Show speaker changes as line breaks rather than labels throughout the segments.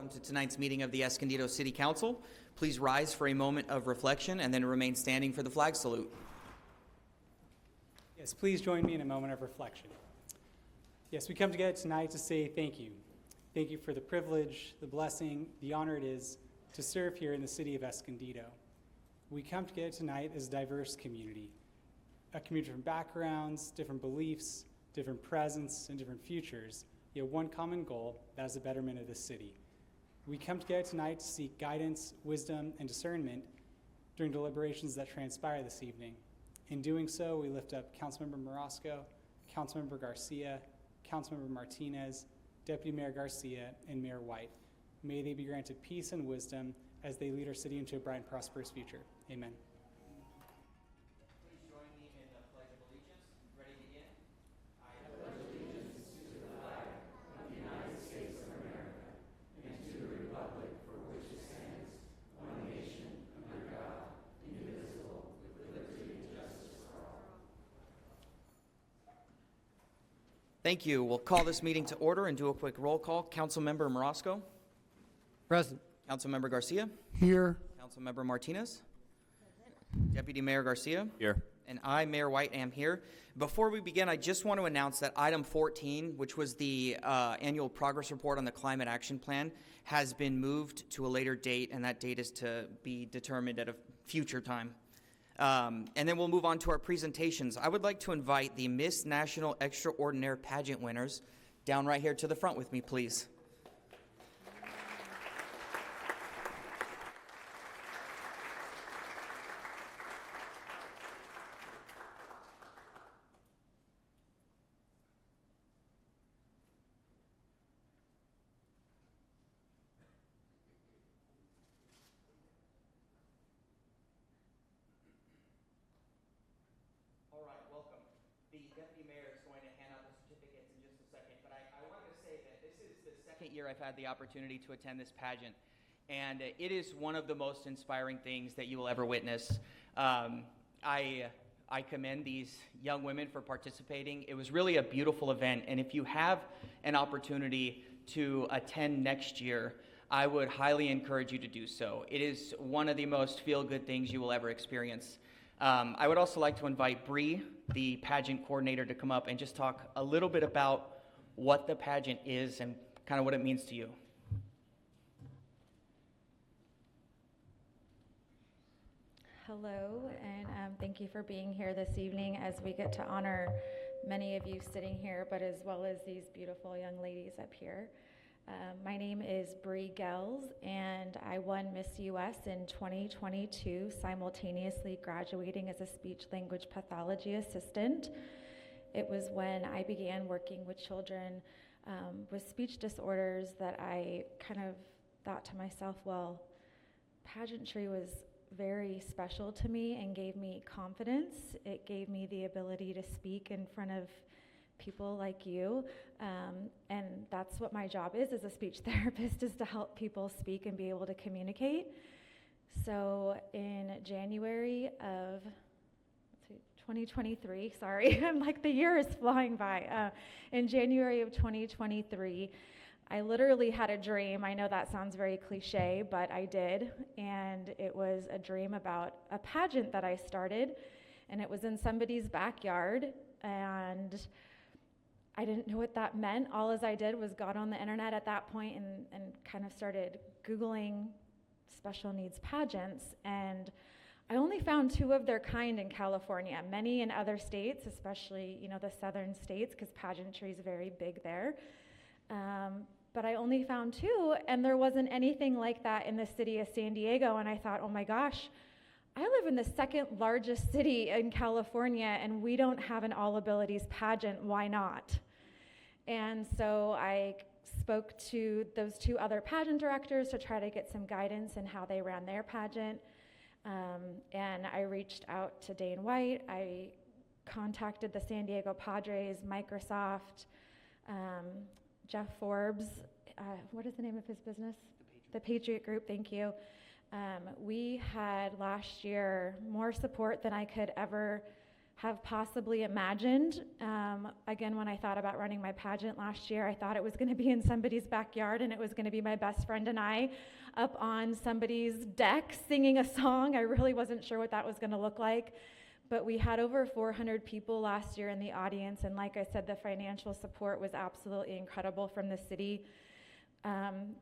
welcome to tonight's meeting of the Escondido City Council. Please rise for a moment of reflection and then remain standing for the flag salute.
Yes, please join me in a moment of reflection. Yes, we come together tonight to say thank you. Thank you for the privilege, the blessing, the honor it is to serve here in the city of Escondido. We come together tonight as a diverse community, a community from backgrounds, different beliefs, different presents, and different futures, yet one common goal, that is the betterment of the city. We come together tonight to seek guidance, wisdom, and discernment during deliberations that transpire this evening. In doing so, we lift up Councilmember Morosco, Councilmember Garcia, Councilmember Martinez, Deputy Mayor Garcia, and Mayor White. May they be granted peace and wisdom as they lead our city into a bright and prosperous future. Amen.
Please join me in the Pledge of Allegiance. Ready to begin? I pledge allegiance to the flag of the United States of America and to the republic for which it stands, one nation, under God, indivisible, with liberty and justice for all. Thank you. We'll call this meeting to order and do a quick roll call. Councilmember Morosco.
Present.
Councilmember Garcia.
Here.
Councilmember Martinez. Deputy Mayor Garcia.
Here.
And I, Mayor White, am here. Before we begin, I just want to announce that item 14, which was the annual progress report on the climate action plan, has been moved to a later date, and that date is to be determined at a future time. And then we'll move on to our presentations. I would like to invite the Miss National Extraordinaire Pageant winners down right here to the front with me, please. Year I've had the opportunity to attend this pageant, and it is one of the most inspiring things that you will ever witness. I commend these young women for participating. It was really a beautiful event, and if you have an opportunity to attend next year, I would highly encourage you to do so. It is one of the most feel-good things you will ever experience. I would also like to invite Bree, the pageant coordinator, to come up and just talk a little bit about what the pageant is and kind of what it means to you.
Hello, and thank you for being here this evening as we get to honor many of you sitting here, but as well as these beautiful young ladies up here. My name is Bree Gels, and I won Miss US in 2022, simultaneously graduating as a speech-language pathology assistant. It was when I began working with children with speech disorders that I kind of thought to myself, well, pageantry was very special to me and gave me confidence. It gave me the ability to speak in front of people like you, and that's what my job is as a speech therapist, is to help people speak and be able to communicate. So in January of 2023, sorry, I'm like, the year is flying by. In January of 2023, I literally had a dream. I know that sounds very cliche, but I did. And it was a dream about a pageant that I started, and it was in somebody's backyard. And I didn't know what that meant. All as I did was got on the internet at that point and kind of started Googling special needs pageants. And I only found 2 of their kind in California, many in other states, especially, the southern states, because pageantry is very big there. But I only found 2, and there wasn't anything like that in the city of San Diego. And I thought, oh my gosh, I live in the second largest city in California, and we don't have an all abilities pageant. Why not? And so I spoke to those 2 other pageant directors to try to get some guidance in how they ran their pageant. And I reached out to Dane White. I contacted the San Diego Padres, Microsoft, Jeff Forbes. What is the name of his business? The Patriot Group, thank you. We had last year more support than I could ever have possibly imagined. Again, when I thought about running my pageant last year, I thought it was going to be in somebody's backyard and it was going to be my best friend and I up on somebody's deck singing a song. I really wasn't sure what that was going to look like. But we had over 400 people last year in the audience, and like I said, the financial support was absolutely incredible from the city.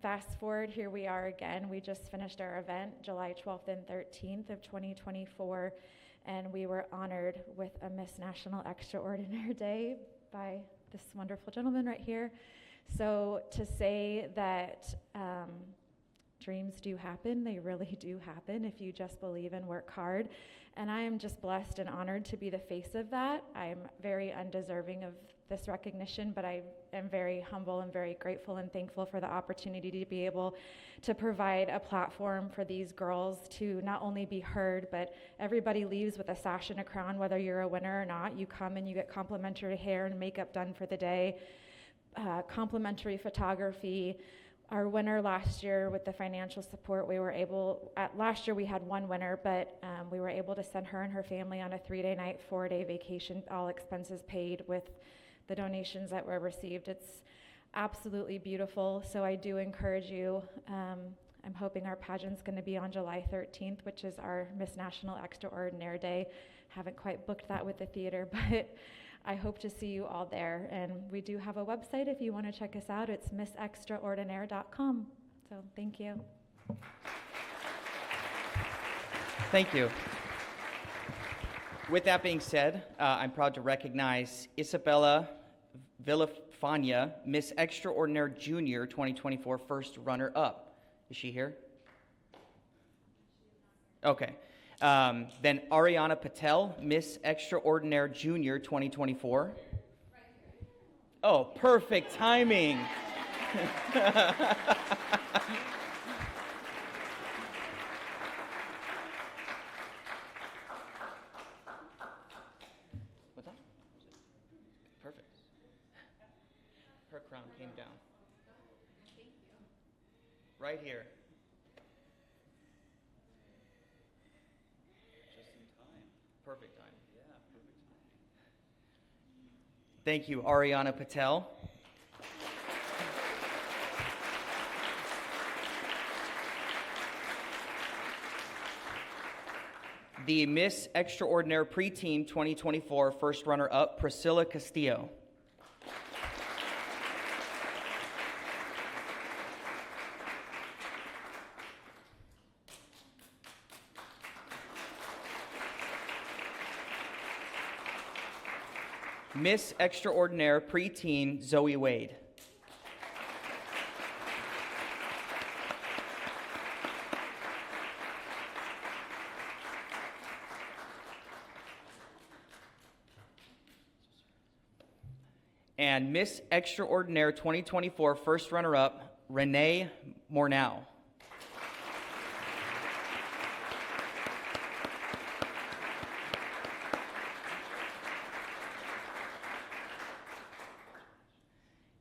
Fast forward, here we are again. We just finished our event July 12th and 13th of 2024, and we were honored with a Miss National Extraordinaire Day by this wonderful gentleman right here. So to say that dreams do happen, they really do happen if you just believe and work hard. And I am just blessed and honored to be the face of that. I'm very undeserving of this recognition, but I am very humble and very grateful and thankful for the opportunity to be able to provide a platform for these girls to not only be heard, but everybody leaves with a sash and a crown, whether you're a winner or not. You come and you get complimentary hair and makeup done for the day, complimentary photography. Our winner last year, with the financial support, last year we had one winner, but we were able to send her and her family on a 3-day night, 4-day vacation, all expenses paid with the donations that were received. It's absolutely beautiful, so I do encourage you. I'm hoping our pageant's going to be on July 13th, which is our Miss National Extraordinaire Day. Haven't quite booked that with the theater, but I hope to see you all there. And we do have a website if you want to check us out. It's missextraordinaire.com. So thank you.
Thank you. With that being said, I'm proud to recognize Isabella Villafania, Miss Extraordinaire Junior 2024 first runner-up. Is she here? Okay. Then Ariana Patel, Miss Extraordinaire Junior 2024. Oh, perfect timing. What's that? Perfect. Her crown came down. Right here. Perfect time. Yeah, perfect time. Thank you, Ariana Patel. The Miss Extraordinaire Preteen 2024 first runner-up, Priscilla Castillo. Miss Extraordinaire Preteen Zoe Wade. And Miss Extraordinaire 2024 first runner-up, Renee Mornow.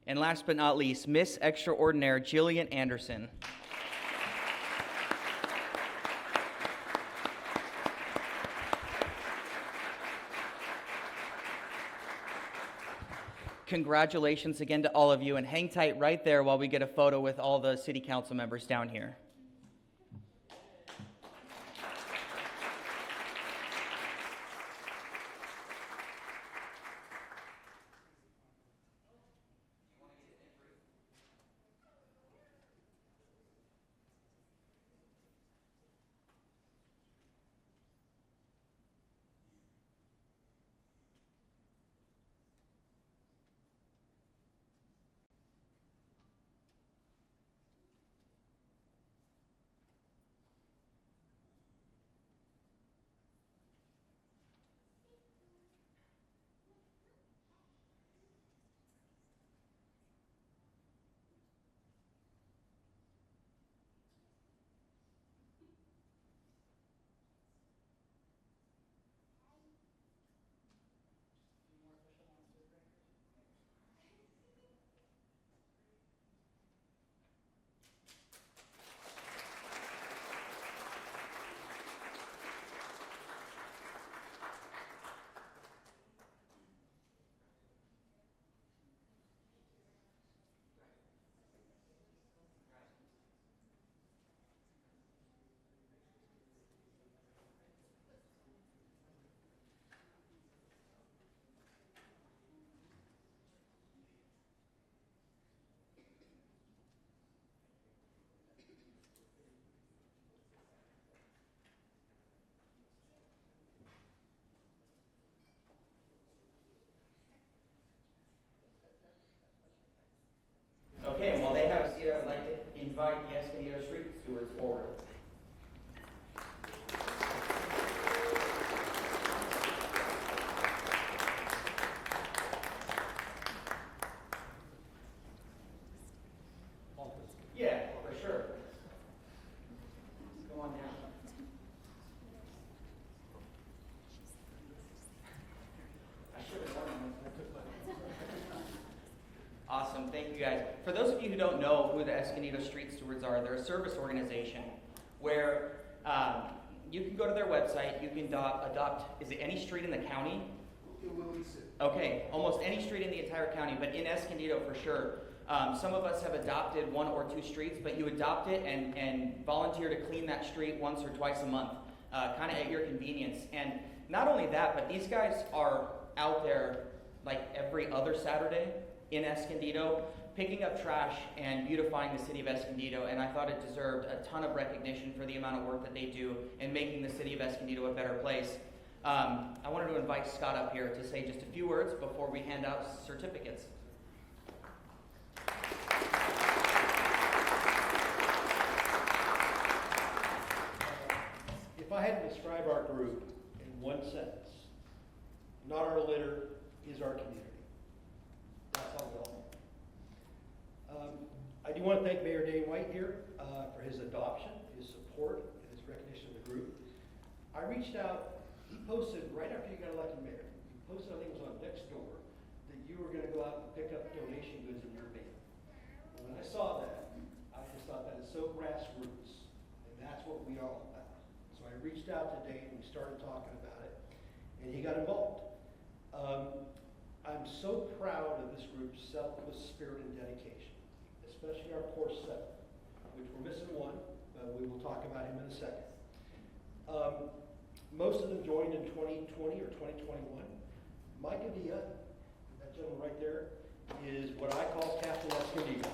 And last but not least, Miss Extraordinaire Jillian Anderson. Congratulations again to all of you, and hang tight right there while we get a photo with all the city council members down here. invite the Escondido Street Stewards forward. Yeah, for sure. Go on down. I should have done this. Awesome, thank you guys. For those of you who don't know who the Escondido Street Stewards are, they're a service organization where you can go to their website, you can adopt, is it any street in the county? Okay, almost any street in the entire county, but in Escondido for sure. Some of us have adopted 1 or 2 streets, but you adopt it and volunteer to clean that street once or twice a month, kind of at your convenience. And not only that, but these guys are out there like every other Saturday in Escondido, picking up trash and beautifying the city of Escondido, and I thought it deserved a ton of recognition for the amount of work that they do in making the city of Escondido a better place. I wanted to invite Scott up here to say just a few words before we hand out certificates.
If I had to describe our group in one sentence, not our litter is our community. That's how well. I do want to thank Mayor Dane White here for his adoption, his support, and his recognition of the group. I reached out, he posted right after you got elected mayor, he posted, I think it was on Nextdoor, that you were going to go out and pick up donation goods in your van. And when I saw that, I just thought that is so grassroots, and that's what we are all about. So I reached out to Dane, and we started talking about it, and he got involved. I'm so proud of this group's selfless spirit and dedication, especially our core 7, which we're missing 1, but we will talk about him in a second. Most of them joined in 2020 or 2021. Mike Avia, that gentleman right there, is what I call Captain Escondido.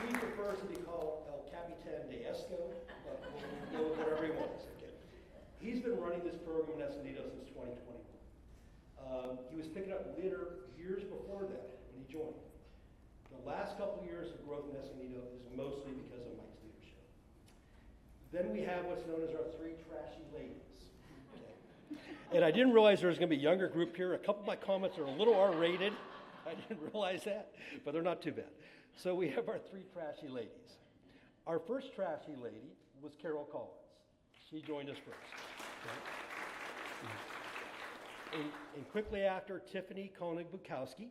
He prefers to be called El Capitan de Esco, but we'll go with whatever he wants. Okay. He's been running this program in Escondido since 2021. He was picking up litter years before that when he joined. The last couple of years of growth in Escondido is mostly because of Mike's leadership. Then we have what's known as our 3 trashy ladies. Okay. And I didn't realize there was going to be a younger group here. A couple of my comments are a little R-rated. I didn't realize that, but they're not too bad. So we have our 3 trashy ladies. Our first trashy lady was Carol Collins. She joined us first. Okay. And quickly after, Tiffany Koenig-Bukowski.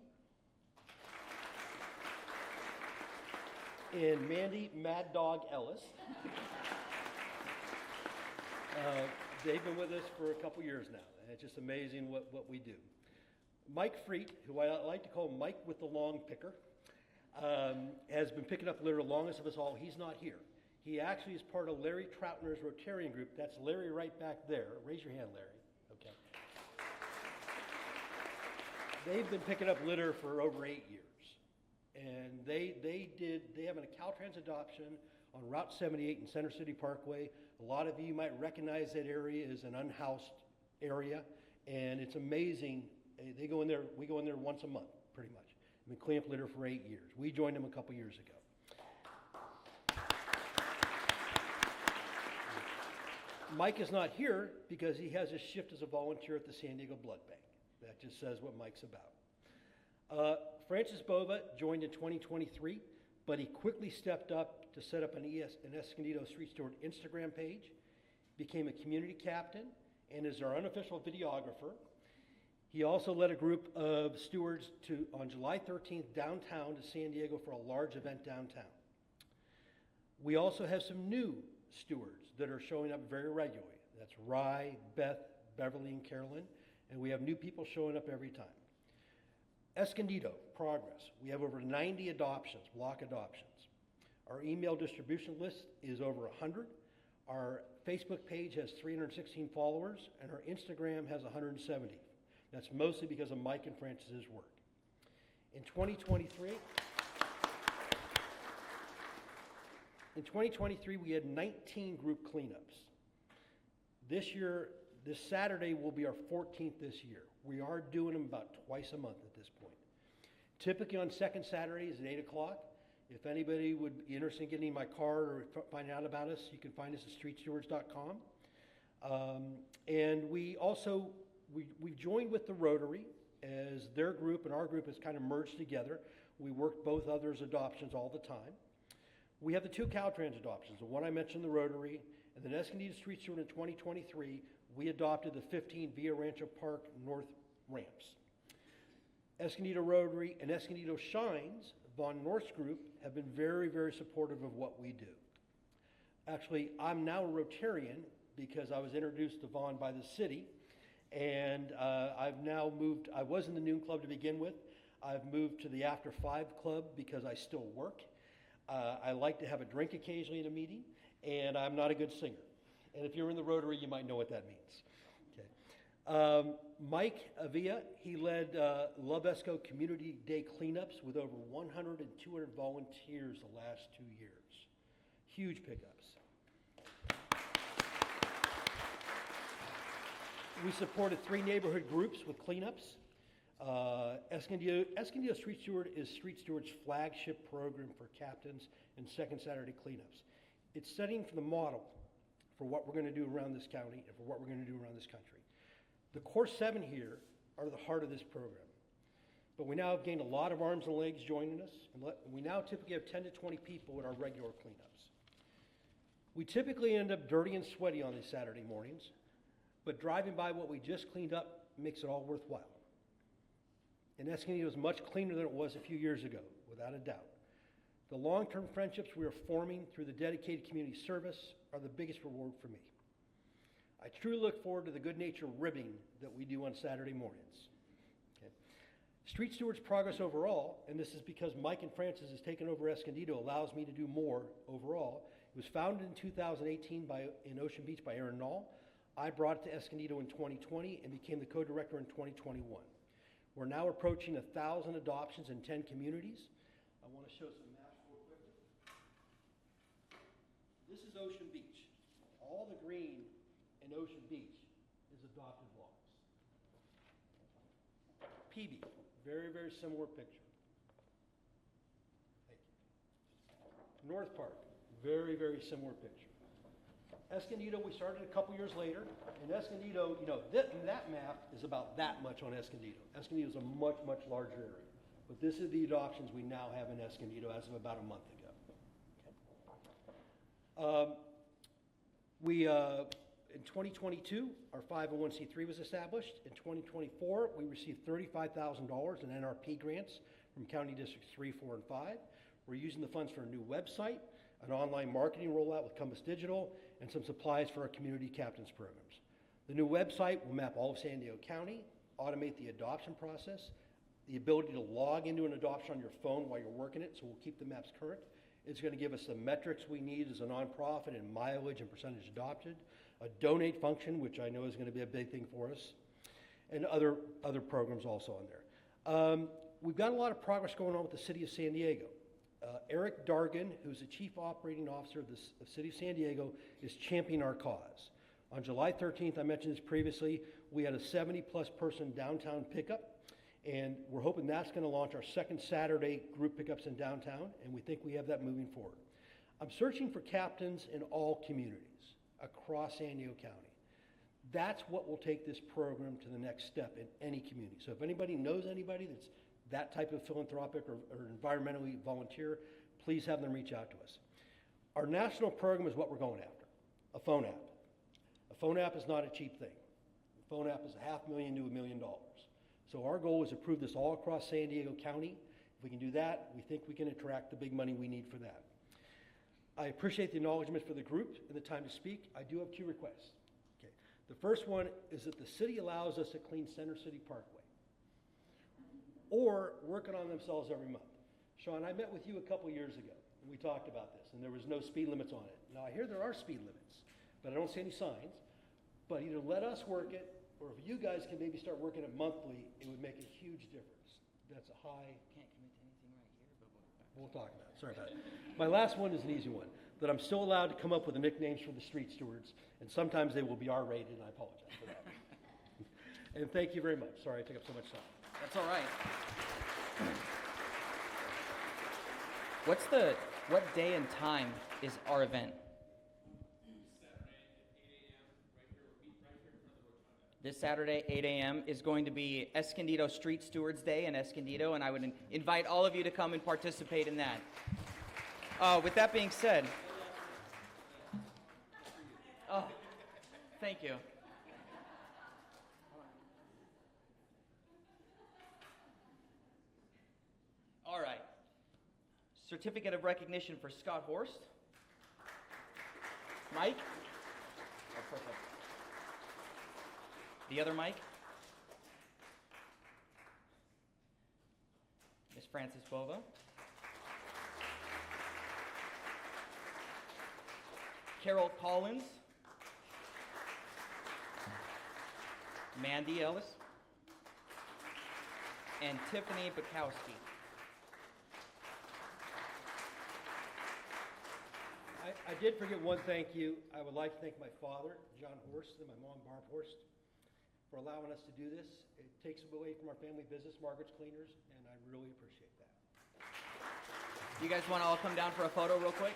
And Mandy Mad Dog Ellis. They've been with us for a couple years now, and it's just amazing what we do. Mike Freet, who I like to call Mike with the long picker, has been picking up litter the longest of us all. He's not here. He actually is part of Larry Troutner's Rotarian group. That's Larry right back there. Raise your hand, Larry. Okay. They've been picking up litter for over 8 years. And they have an Caltrans adoption on Route 78 in Center City Parkway. A lot of you might recognize that area as an unhoused area, and it's amazing. They go in there, we go in there once a month, pretty much. We've been cleaning up litter for 8 years. We joined them a couple years ago. Mike is not here because he has a shift as a volunteer at the San Diego Blood Bank. That just says what Mike's about. Francis Bova joined in 2023, but he quickly stepped up to set up an Escondido Street Steward Instagram page, became a community captain, and is our unofficial videographer. He also led a group of stewards on July 13th downtown to San Diego for a large event downtown. We also have some new stewards that are showing up very regularly. That's Rye, Beth, Beverly, and Carolyn, and we have new people showing up every time. Escondido, progress. We have over 90 adoptions, block adoptions. Our email distribution list is over 100. Our Facebook page has 316 followers, and our Instagram has 170. That's mostly because of Mike and Francis's work. In 2023, we had 19 group cleanups. This Saturday will be our 14th this year. We are doing them about twice a month at this point. Typically on second Saturdays at 8 o'clock. If anybody would be interested in getting my card or finding out about us, you can find us at streetstewards.com. And we also, we've joined with the Rotary as their group and our group has kind of merged together. We work both others' adoptions all the time. We have the two Caltrans adoptions, the one I mentioned, the Rotary, and then Escondido Street Steward in 2023, we adopted the 15 Via Rancho Park North ramps. Escondido Rotary and Escondido Shines, Von North's group, have been very, very supportive of what we do. Actually, I'm now a Rotarian because I was introduced to Vaughn by the city, and I've now moved. I was in the Noon Club to begin with. I've moved to the After 5 Club because I still work. I like to have a drink occasionally at a meeting, and I'm not a good singer. And if you're in the Rotary, you might know what that means. Okay. Mike Avia, he led Love Esco Community Day cleanups with over 100 and 200 volunteers the last 2 years. Huge pickups. We supported 3 neighborhood groups with cleanups. Escondido Street Steward is Street Steward's flagship program for captains and second Saturday cleanups. It's setting for the model for what we're going to do around this county and for what we're going to do around this country. The core 7 here are the heart of this program. But we now have gained a lot of arms and legs joining us, and we now typically have 10 to 20 people at our regular cleanups. We typically end up dirty and sweaty on these Saturday mornings, but driving by what we just cleaned up makes it all worthwhile. And Escondido is much cleaner than it was a few years ago, without a doubt. The long-term friendships we are forming through the dedicated community service are the biggest reward for me. I truly look forward to the good nature ribbing that we do on Saturday mornings. Okay. Street Steward's progress overall, and this is because Mike and Francis has taken over Escondido, allows me to do more overall. It was founded in 2018 in Ocean Beach by Aaron Knoll. I brought it to Escondido in 2020 and became the co-director in 2021. We're now approaching 1,000 adoptions in 10 communities. I want to show some maps real quickly. This is Ocean Beach. All the green in Ocean Beach is adopted lots. PB, very, very similar picture. Thank you. North Park, very, very similar picture. Escondido, we started a couple years later, and Escondido, you know, that map is about that much on Escondido. Escondido is a much, much larger area. But this is the adoptions we now have in Escondido as of about a month ago. Okay. In 2022, our 501c3 was established. In 2024, we received $35,000 in NRP grants from County Districts 3, 4, and 5. We're using the funds for a new website, an online marketing rollout with Compass Digital, and some supplies for our community captains programs. The new website will map all of San Diego County, automate the adoption process, the ability to log into an adoption on your phone while you're working it, so we'll keep the maps current. It's going to give us the metrics we need as a nonprofit and mileage and percentage adopted, a donate function, which I know is going to be a big thing for us, and other programs also on there. We've got a lot of progress going on with the City of San Diego. Eric Dargan, who's the Chief Operating Officer of the City of San Diego, is championing our cause. On July 13th, I mentioned this previously, we had a 70-plus person downtown pickup, and we're hoping that's going to launch our second Saturday group pickups in downtown, and we think we have that moving forward. I'm searching for captains in all communities across San Diego County. That's what will take this program to the next step in any community. So if anybody knows anybody that's that type of philanthropic or environmentally volunteer, please have them reach out to us. Our national program is what we're going after, a phone app. A phone app is not a cheap thing. A phone app is $500,000 to $1 million. So our goal is to prove this all across San Diego County. If we can do that, we think we can attract the big money we need for that. I appreciate the acknowledgement for the group and the time to speak. I do have 2 requests. Okay. The first one is that the city allows us to clean Center City Parkway, or working on themselves every month. Sean, I met with you a couple years ago, and we talked about this, and there was no speed limits on it. Now, I hear there are speed limits, but I don't see any signs. But either let us work it, or if you guys can maybe start working it monthly, it would make a huge difference. That's a high...
Can't commit to anything right here, but
We'll talk about it. Sorry about it. My last one is an easy one, that I'm still allowed to come up with the nicknames for the street stewards, and sometimes they will be R-rated, and I apologize for that. And thank you very much. Sorry I took up so much time.
that's all right. what day and time is our event? This Saturday, 8 a.m. is going to be Escondido Street Stewards Day in Escondido, and I would invite all of you to come and participate in that. With that being said, thank you. All right. Certificate of recognition for Scott Horst. Mike? Oh, perfect. The other Mike? Miss Frances Bova. Carol Collins. Mandy Ellis. And Tiffany Bukowski.
I did forget one thank you. I would like to thank my father, John Horst, and my mom, Barb Horst, for allowing us to do this. It takes away from our family business, Margaret's Cleaners, and I really appreciate that.
You guys want to all come down for a photo real quick?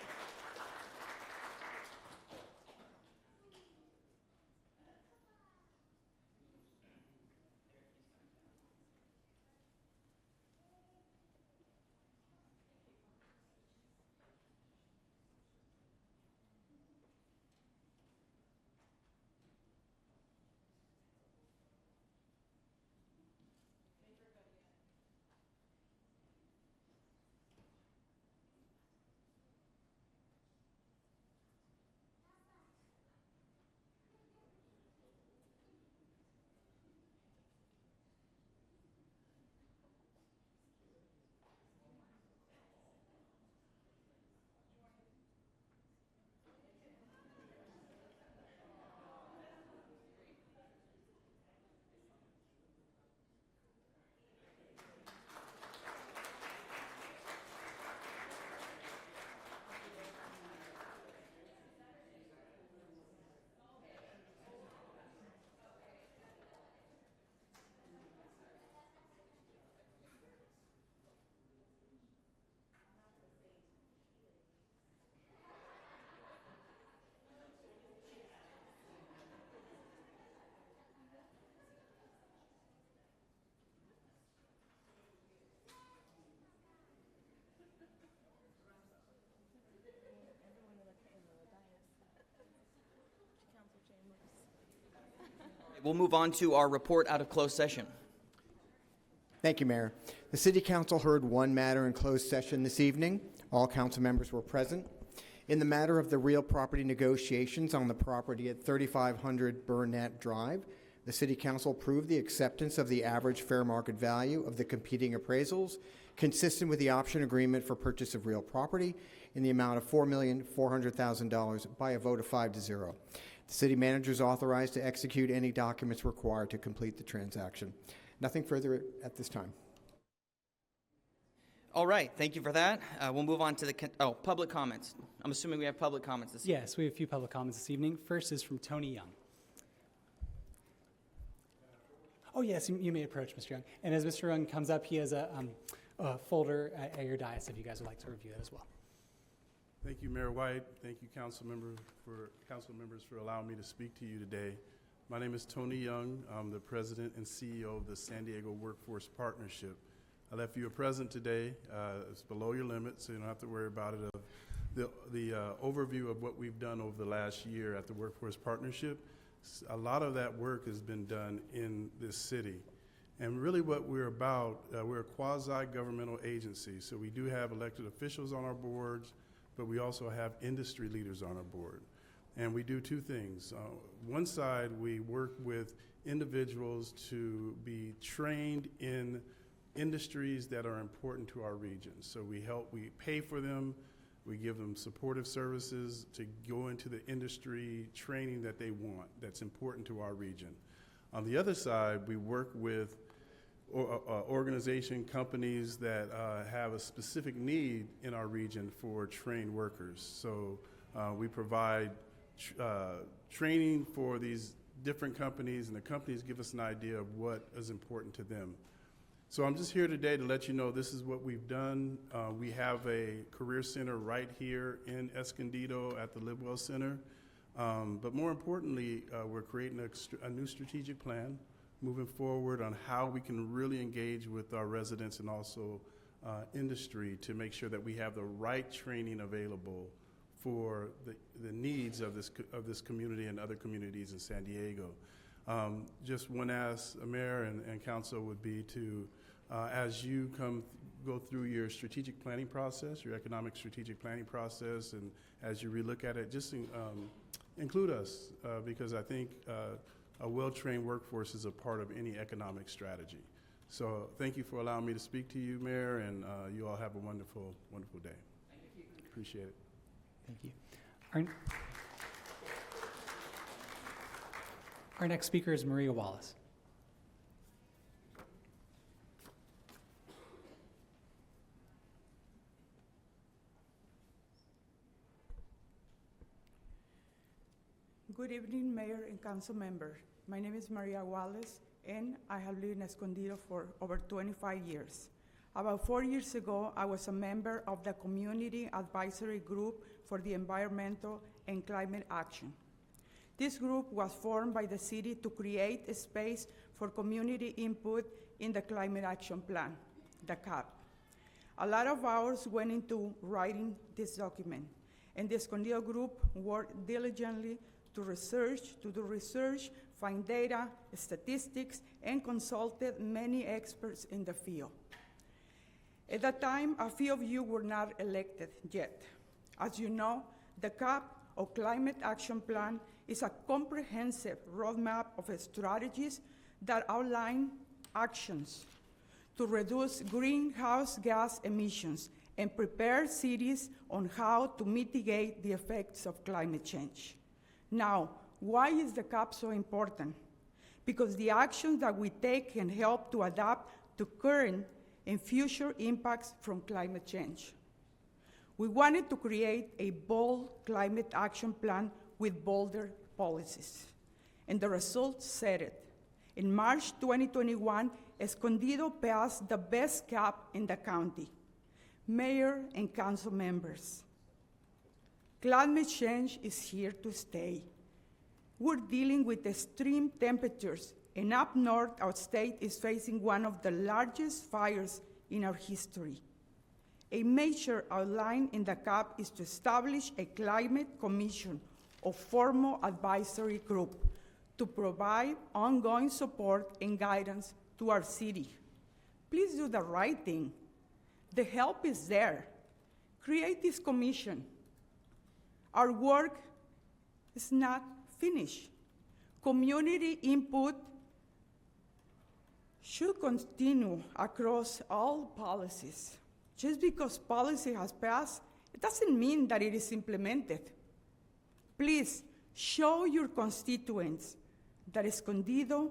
We'll move on to our report out of closed session.
Thank you, Mayor. The City Council heard one matter in closed session this evening. All council members were present. In the matter of the real property negotiations on the property at 3500 Burnett Drive, the City Council approved the acceptance of the average fair market value of the competing appraisals, consistent with the option agreement for purchase of real property in the amount of $4,400,000 by a vote of 5-0. The city manager is authorized to execute any documents required to complete the transaction. Nothing further at this time.
All right, thank you for that. We'll move on to the public comments. I'm assuming we have public comments this evening.
Yes, we have a few public comments this evening. First is from Tony Young. Oh, yes, you may approach Mr. Young. And as Mr. Young comes up, he has a folder at your dais if you guys would like to review it as well.
Thank you, Mayor White. Thank you, council members, for allowing me to speak to you today. My name is Tony Young. I'm the president and CEO of the San Diego Workforce Partnership. I left you a present today. It's below your limit, so you don't have to worry about it. The overview of what we've done over the last year at the Workforce Partnership. A lot of that work has been done in this city. And really what we're about, we're a quasi-governmental agency, so we do have elected officials on our boards, but we also have industry leaders on our board. And we do two things. One side, we work with individuals to be trained in industries that are important to our region. So we pay for them, we give them supportive services to go into the industry training that they want, that's important to our region. On the other side, we work with organization companies that have a specific need in our region for trained workers. So we provide training for these different companies, and the companies give us an idea of what is important to them. So I'm just here today to let you know this is what we've done. We have a career center right here in Escondido at the Livewell Center. But more importantly, we're creating a new strategic plan moving forward on how we can really engage with our residents and also industry to make sure that we have the right training available for the needs of this community and other communities in San Diego. Just one ask, Mayor and Council, would be to, as you go through your strategic planning process, your economic strategic planning process, and as you relook at it, just include us, because I think a well-trained workforce is a part of any economic strategy. So thank you for allowing me to speak to you, Mayor, and you all have a wonderful, wonderful day.
Thank you.
Appreciate it.
Thank you. Our next speaker is Maria Wallace.
Good evening, Mayor and Council members. My name is Maria Wallace, and I have lived in Escondido for over 25 years. About 4 years ago, I was a member of the Community Advisory Group for the Environmental and Climate Action. This group was formed by the city to create a space for community input in the Climate Action Plan, the CAP. A lot of hours went into writing this document, and the Escondido group worked diligently to do research, find data, statistics, and consulted many experts in the field. At that time, a few of you were not elected yet. As you know, the CAP, or Climate Action Plan, is a comprehensive roadmap of strategies that outline actions to reduce greenhouse gas emissions and prepare cities on how to mitigate the effects of climate change. Now, why is the CAP so important? Because the actions that we take can help to adapt to current and future impacts from climate change. We wanted to create a bold climate action plan with bolder policies, and the results said it. In March 2021, Escondido passed the best CAP in the county. Mayor and council members, climate change is here to stay. We're dealing with extreme temperatures, and up north, our state is facing one of the largest fires in our history. A measure outlined in the CAP is to establish a climate commission or formal advisory group to provide ongoing support and guidance to our city. Please do the right thing. The help is there. Create this commission. Our work is not finished. Community input should continue across all policies. Just because policy has passed, it doesn't mean that it is implemented. Please show your constituents that Escondido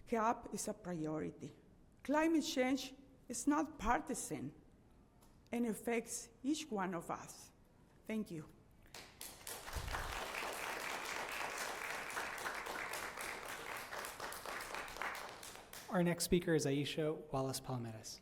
CAP is a priority. Climate change is not partisan and affects each one of us. Thank you.
Our next speaker is Aisha Wallace-Palmettos.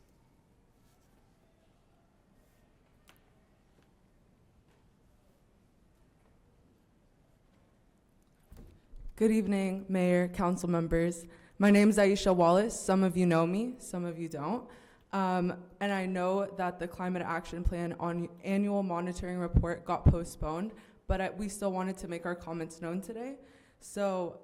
Good evening, Mayor, council members. My name is Aisha Wallace. Some of you know me, some of you don't. And I know that the Climate Action Plan on annual monitoring report got postponed, but we still wanted to make our comments known today. So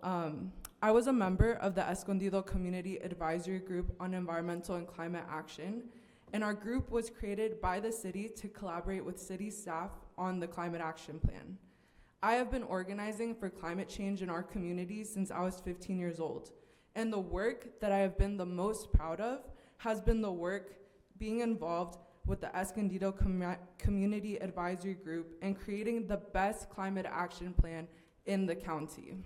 I was a member of the Escondido Community Advisory Group on Environmental and Climate Action, and our group was created by the city to collaborate with city staff on the Climate Action Plan. I have been organizing for climate change in our community since I was 15 years old, and the work that I have been the most proud of has been the work being involved with the Escondido Community Advisory Group and creating the best climate action plan in the county.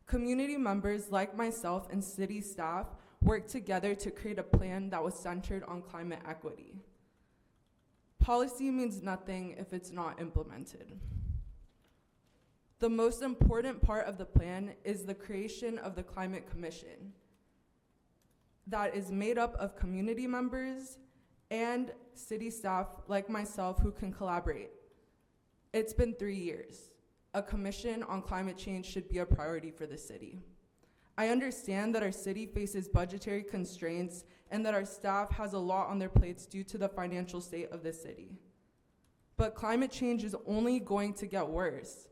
Community members like myself and city staff worked together to create a plan that was centered on climate equity. Policy means nothing if it's not implemented. The most important part of the plan is the creation of the Climate Commission. that is made up of community members and city staff like myself who can collaborate. It's been 3 years. A commission on climate change should be a priority for the city. I understand that our city faces budgetary constraints and that our staff has a lot on their plates due to the financial state of the city. But climate change is only going to get worse.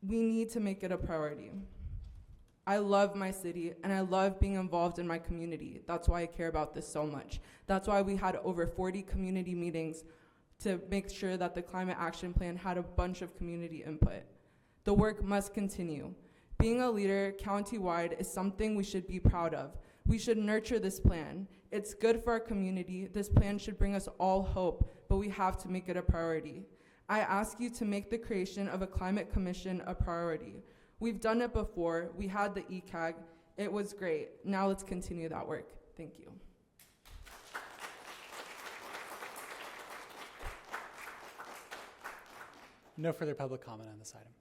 We need to make it a priority. I love my city and I love being involved in my community. That's why I care about this so much. That's why we had over 40 community meetings to make sure that the climate action plan had a bunch of community input. The work must continue. Being a leader countywide is something we should be proud of. We should nurture this plan. It's good for our community. This plan should bring us all hope, but we have to make it a priority. I ask you to make the creation of a climate commission a priority. We've done it before. We had the ECAG. It was great. Now let's continue that work. Thank you.
No further public comment on this item.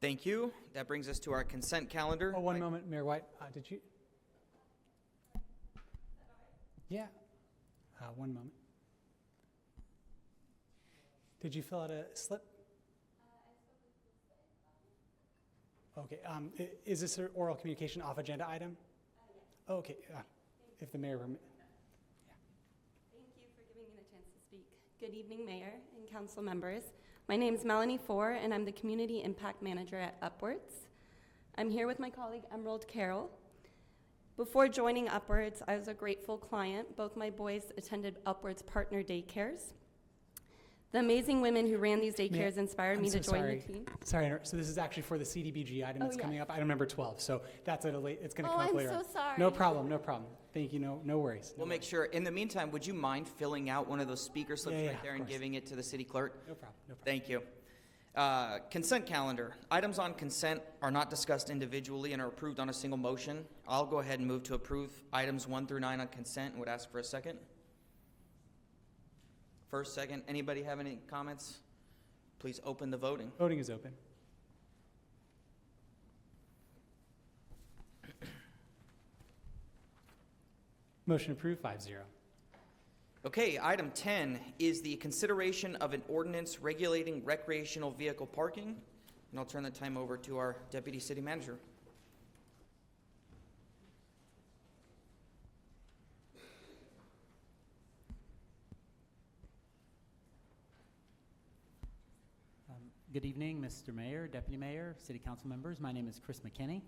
Thank you. That brings us to our consent calendar.
Oh, one moment, Mayor White. Did you? Yeah. One moment. Did you fill out a slip? Okay. Is this an oral communication off agenda item? Yes. Oh, okay. If the mayor.
Thank you for giving me the chance to speak. Good evening, Mayor and council members. My name is Melanie Four, and I'm the Community Impact Manager at Upwards. I'm here with my colleague, Emerald Carroll. Before joining Upwards, I was a grateful client. Both my boys attended Upwards partner daycares. The amazing women who ran these daycares inspired me to join the team.
Sorry, so this is actually for the CDBG item that's coming up, item number 12. So that's at a late, it's going to come up later.
I'm so sorry.
No problem, no problem. Thank you, no worries.
We'll make sure. In the meantime, would you mind filling out one of those speaker slips right there and giving it to the city clerk?
No problem, no problem.
Thank you. Consent calendar. Items on consent are not discussed individually and are approved on a single motion. I'll go ahead and move to approve items 1 through 9 on consent and would ask for a second. First, second. Anybody have any comments? Please open the voting.
Voting is open. Motion approved, 5-0.
Okay, item 10 is the consideration of an ordinance regulating recreational vehicle parking. And I'll turn the time over to our Deputy City Manager.
Good evening, Mr. Mayor, Deputy Mayor, City Council members. My name is Chris McKinney.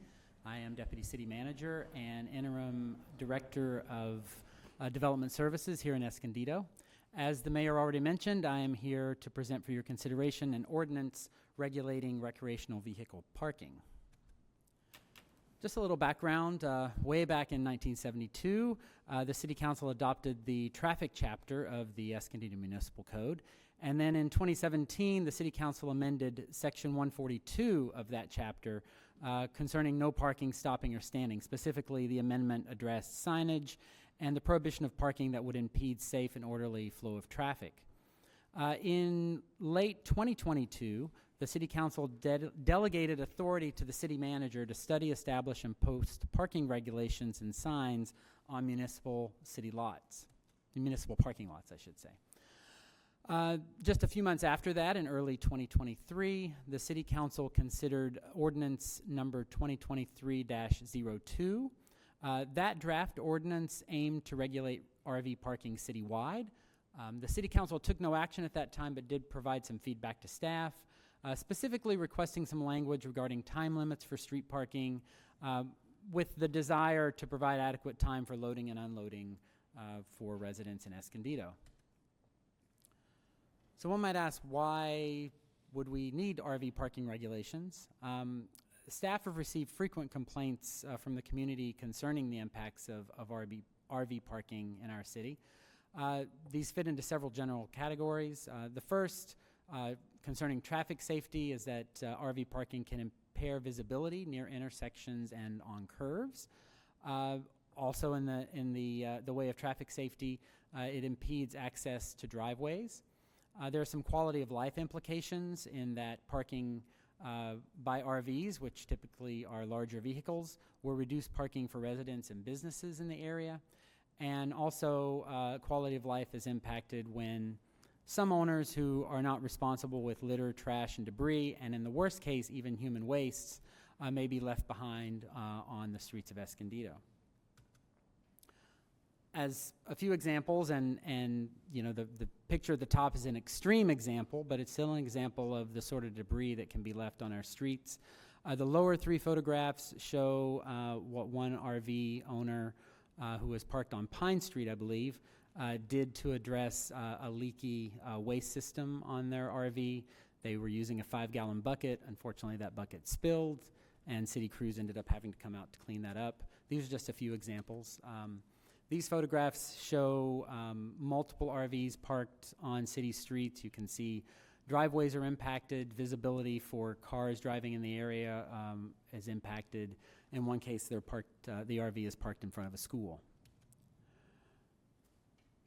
I am Deputy City Manager and Interim Director of Development Services here in Escondido. As the Mayor already mentioned, I am here to present for your consideration an ordinance regulating recreational vehicle parking. Just a little background, way back in 1972, the City Council adopted the traffic chapter of the Escondido Municipal Code. And then in 2017, the City Council amended Section 142 of that chapter concerning no parking, stopping, or standing. Specifically, the amendment addressed signage and the prohibition of parking that would impede safe and orderly flow of traffic. In late 2022, the City Council delegated authority to the City Manager to study, establish, and post parking regulations and signs on municipal parking lots, I should say. Just a few months after that, in early 2023, the City Council considered ordinance number 2023-02. That draft ordinance aimed to regulate RV parking citywide. The City Council took no action at that time, but did provide some feedback to staff, specifically requesting some language regarding time limits for street parking, with the desire to provide adequate time for loading and unloading for residents in Escondido. So one might ask, why would we need RV parking regulations? Staff have received frequent complaints from the community concerning the impacts of RV parking in our city. These fit into several general categories. The first, concerning traffic safety, is that RV parking can impair visibility near intersections and on curves. Also in the way of traffic safety, it impedes access to driveways. There are some quality of life implications in that parking by RVs, which typically are larger vehicles, will reduce parking for residents and businesses in the area. And also, quality of life is impacted when some owners who are not responsible with litter, trash, and debris, and in the worst case, even human wastes, may be left behind on the streets of Escondido. As a few examples, and you know, the picture at the top is an extreme example, but it's still an example of the sort of debris that can be left on our streets. The lower three photographs show what one RV owner who was parked on Pine Street, I believe, did to address a leaky waste system on their RV. They were using a 5-gallon bucket. Unfortunately, that bucket spilled, and city crews ended up having to come out to clean that up. These are just a few examples. These photographs show multiple RVs parked on city streets. You can see driveways are impacted, visibility for cars driving in the area is impacted. In one case, they're parked, the RV is parked in front of a school.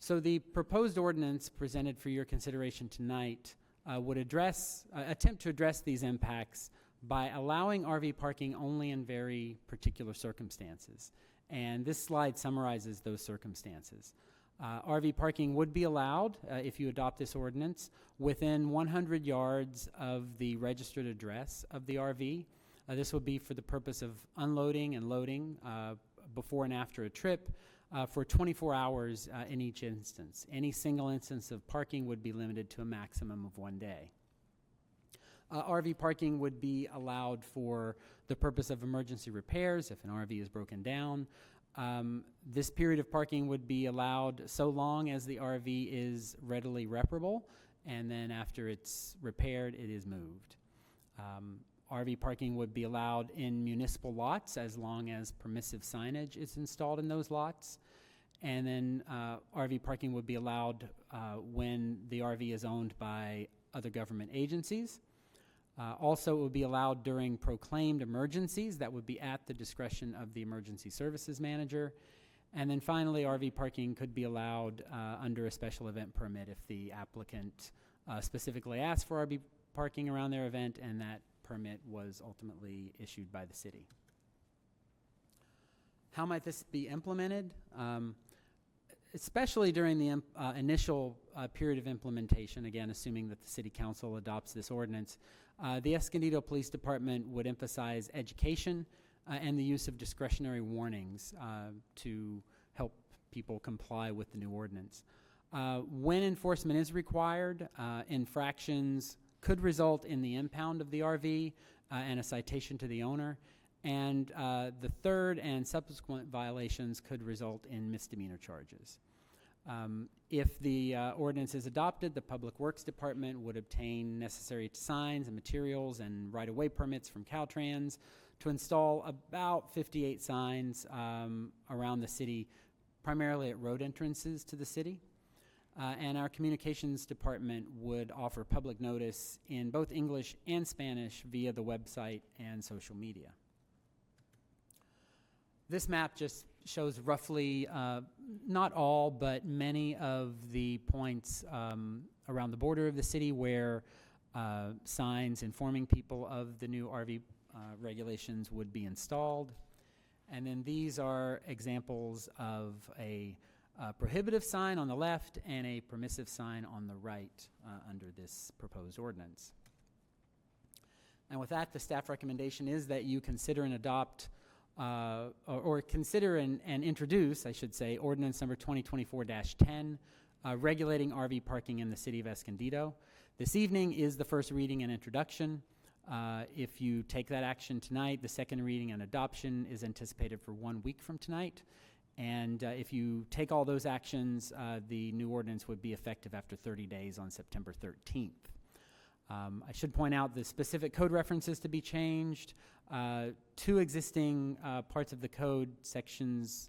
So the proposed ordinance presented for your consideration tonight would attempt to address these impacts by allowing RV parking only in very particular circumstances. And this slide summarizes those circumstances. RV parking would be allowed, if you adopt this ordinance, within 100 yards of the registered address of the RV. This would be for the purpose of unloading and loading before and after a trip for 24 hours in each instance. Any single instance of parking would be limited to a maximum of 1 day. RV parking would be allowed for the purpose of emergency repairs if an RV is broken down. This period of parking would be allowed so long as the RV is readily reparable, and then after it's repaired, it is moved. RV parking would be allowed in municipal lots as long as permissive signage is installed in those lots. And then RV parking would be allowed when the RV is owned by other government agencies. Also, it would be allowed during proclaimed emergencies. That would be at the discretion of the emergency services manager. And then finally, RV parking could be allowed under a special event permit if the applicant specifically asked for RV parking around their event and that permit was ultimately issued by the city. How might this be implemented? Especially during the initial period of implementation, again, assuming that the City Council adopts this ordinance, the Escondido Police Department would emphasize education and the use of discretionary warnings to help people comply with the new ordinance. When enforcement is required, infractions could result in the impound of the RV and a citation to the owner. And the third and subsequent violations could result in misdemeanor charges. If the ordinance is adopted, the Public Works Department would obtain necessary signs and materials and right-of-way permits from Caltrans to install about 58 signs around the city, primarily at road entrances to the city. And our communications department would offer public notice in both English and Spanish via the website and social media. This map just shows roughly, not all, but many of the points around the border of the city where signs informing people of the new RV regulations would be installed. And then these are examples of a prohibitive sign on the left and a permissive sign on the right under this proposed ordinance. And with that, the staff recommendation is that you consider and adopt or consider and introduce, I should say, ordinance number 2024-10, regulating RV parking in the city of Escondido. This evening is the first reading and introduction. If you take that action tonight, the second reading and adoption is anticipated for 1 week from tonight. And if you take all those actions, the new ordinance would be effective after 30 days on September 13th. I should point out the specific code references to be changed. 2 existing parts of the code, sections,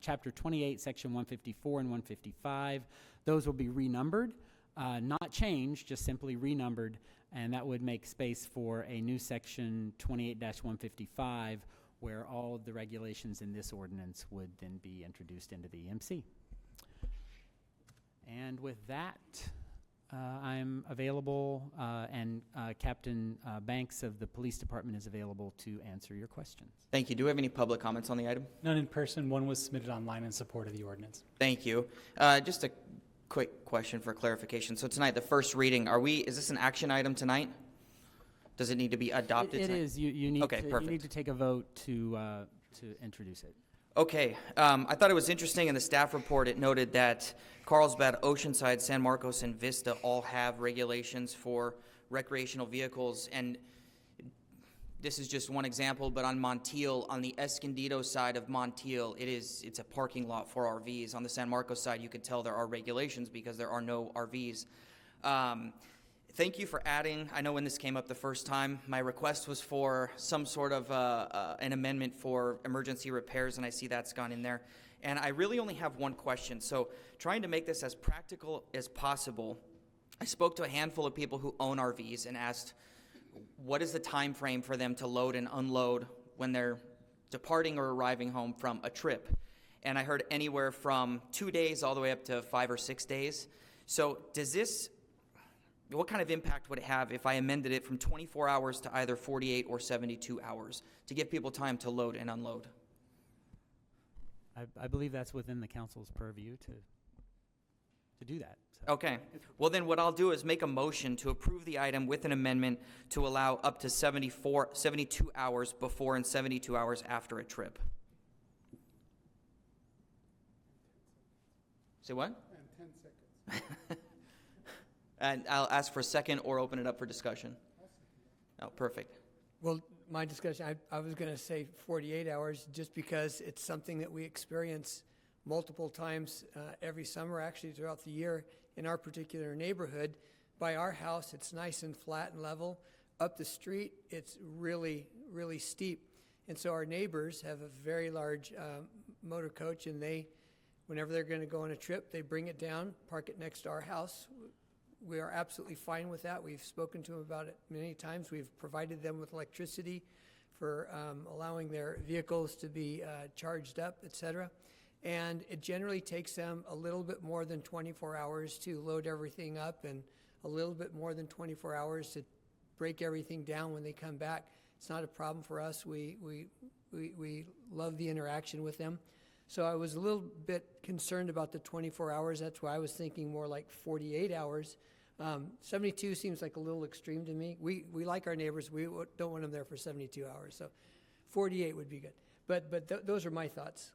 Chapter 28, Section 154 and 155, those will be renumbered, not changed, just simply renumbered, and that would make space for a new Section 28-155, where all of the regulations in this ordinance would then be introduced into the EMC. And with that, I'm available, and Captain Banks of the Police Department is available to answer your questions.
Thank you. Do we have any public comments on the item?
None in person, one was submitted online in support of the ordinance.
Thank you. Just a quick question for clarification. So tonight, the first reading, is this an action item tonight? Does it need to be adopted
It
tonight?
is. You need
Okay,
to, you
perfect.
need to take a vote to introduce it.
Okay, I thought it was interesting in the staff report, it noted that Carlsbad, Oceanside, San Marcos, and Vista all have regulations for recreational vehicles, and this is just one example, but on Montiel, on the Escondido side of Montiel, it's a parking lot for RVs. On the San Marcos side, you could tell there are regulations because there are no RVs. Thank you for adding, I know when this came up the first time, my request was for some sort of an amendment for emergency repairs, and I see that's gone in there. And I really only have one question. So trying to make this as practical as possible, I spoke to a handful of people who own RVs and asked, what is the time frame for them to load and unload when they're departing or arriving home from a trip? And I heard anywhere from 2 days all the way up to 5 or 6 days. So what kind of impact would it have if I amended it from 24 hours to either 48 or 72 hours to give people time to load and unload?
I believe that's within the council's purview to do that. So.
Okay. Well, then what I'll do is make a motion to approve the item with an amendment to allow up to 72 hours before and 72 hours after a trip. Say what? And 10 seconds. And I'll ask for a second or open it up for discussion. Oh, perfect.
Well, my discussion, I was going to say 48 hours just because it's something that we experience multiple times every summer, actually throughout the year in our particular neighborhood. By our house, it's nice and flat and level. Up the street, it's really, really steep. And so our neighbors have a very large motor coach, and whenever they're going to go on a trip, they bring it down, park it next to our house. We are absolutely fine with that. We've spoken to them about it many times. We've provided them with electricity for allowing their vehicles to be charged up, et cetera. And it generally takes them a little bit more than 24 hours to load everything up and a little bit more than 24 hours to break everything down when they come back. It's not a problem for us. We love the interaction with them. So I was a little bit concerned about the 24 hours. That's why I was thinking more like 48 hours. 72 seems like a little extreme to me. We like our neighbors. We don't want them there for 72 hours. So 48 would be good. But those are my thoughts.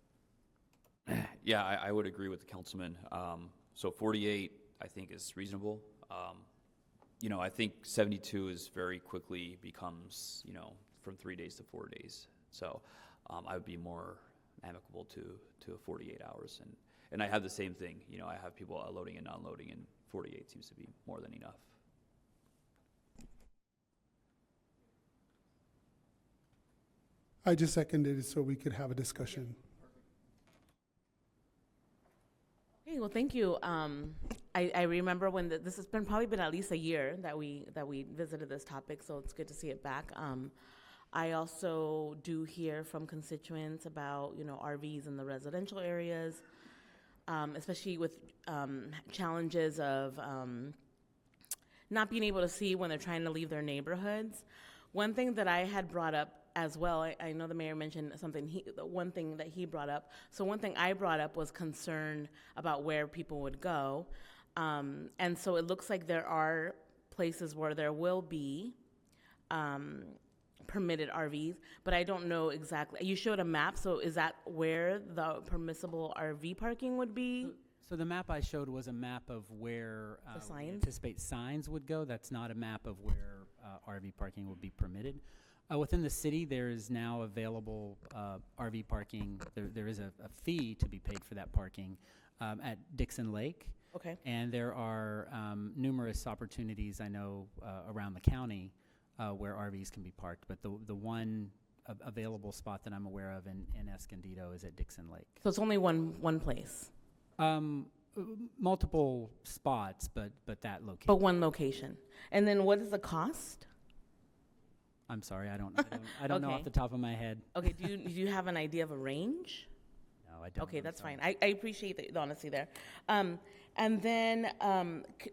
Yeah, I would agree with the councilman. So 48, I think, is reasonable. I think 72 is very quickly becomes, from 3 days to 4 days. So I would be more amicable to 48 hours. And I have the same thing. I have people loading and unloading, and 48 seems to be more than enough.
I just seconded it so we could have a discussion.
Okay, well, thank you. I remember when this has probably been at least a year that we visited this topic, so it's good to see it back. I also do hear from constituents about RVs in the residential areas, especially with challenges of not being able to see when they're trying to leave their neighborhoods. One thing that I had brought up as well, I know the mayor mentioned something, one thing that he brought up. So one thing I brought up was concern about where people would go. And so it looks like there are places where there will be permitted RVs, but I don't know exactly. You showed a map, so is that where the permissible RV parking would be?
So the map I showed was a map of where we anticipate signs would go. That's not a map of where RV parking would be permitted. Within the city, there is now available RV parking. There is a fee to be paid for that parking at Dixon Lake.
Okay.
And there are numerous opportunities, I know, around the county where RVs can be parked. But the one available spot that I'm aware of in Escondido is at Dixon Lake.
So it's only one place?
Multiple spots, but that location.
But one location. And then what is the cost?
I'm sorry, I don't know off the top of my head.
Okay, do you have an idea of a range?
No, I don't.
Okay,
I'm
that's
sorry.
fine. I appreciate the honesty there. And then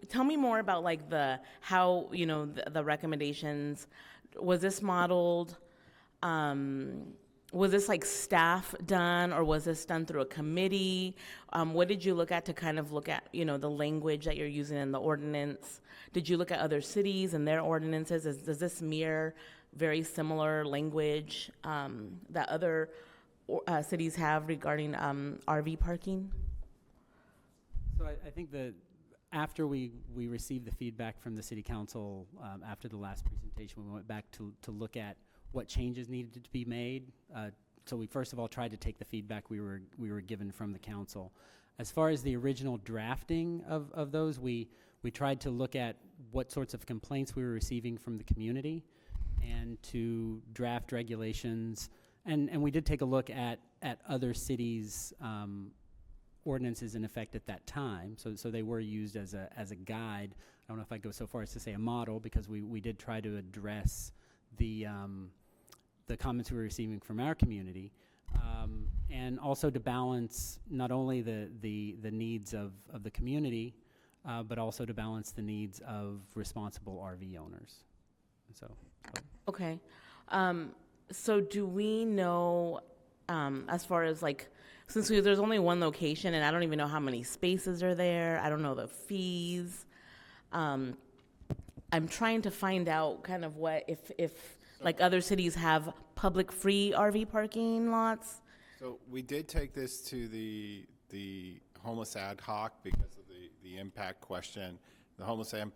tell me more about like how the recommendations. Was this modeled? Was this like staff done, or was this done through a committee? What did you look at to kind of look at the language that you're using in the ordinance? Did you look at other cities and their ordinances? Does this mirror very similar language that other cities have regarding RV parking?
So I think that after we received the feedback from the city council after the last presentation, we went back to look at what changes needed to be made. So we first of all tried to take the feedback we were given from the council. As far as the original drafting of those, we tried to look at what sorts of complaints we were receiving from the community and to draft regulations. And we did take a look at other cities' ordinances in effect at that time. So they were used as a guide. I don't know if I'd go so far as to say a model, because we did try to address the comments we were receiving from our community, and also to balance not only the needs of the community, but also to balance the needs of responsible RV owners. So.
Okay. So do we know, as far as like, since there's only one location and I don't even know how many spaces are there, I don't know the fees. I'm trying to find out kind of what, if like other cities have public free RV parking lots.
So we did take this to the homeless ad hoc because of the impact question. The homeless ad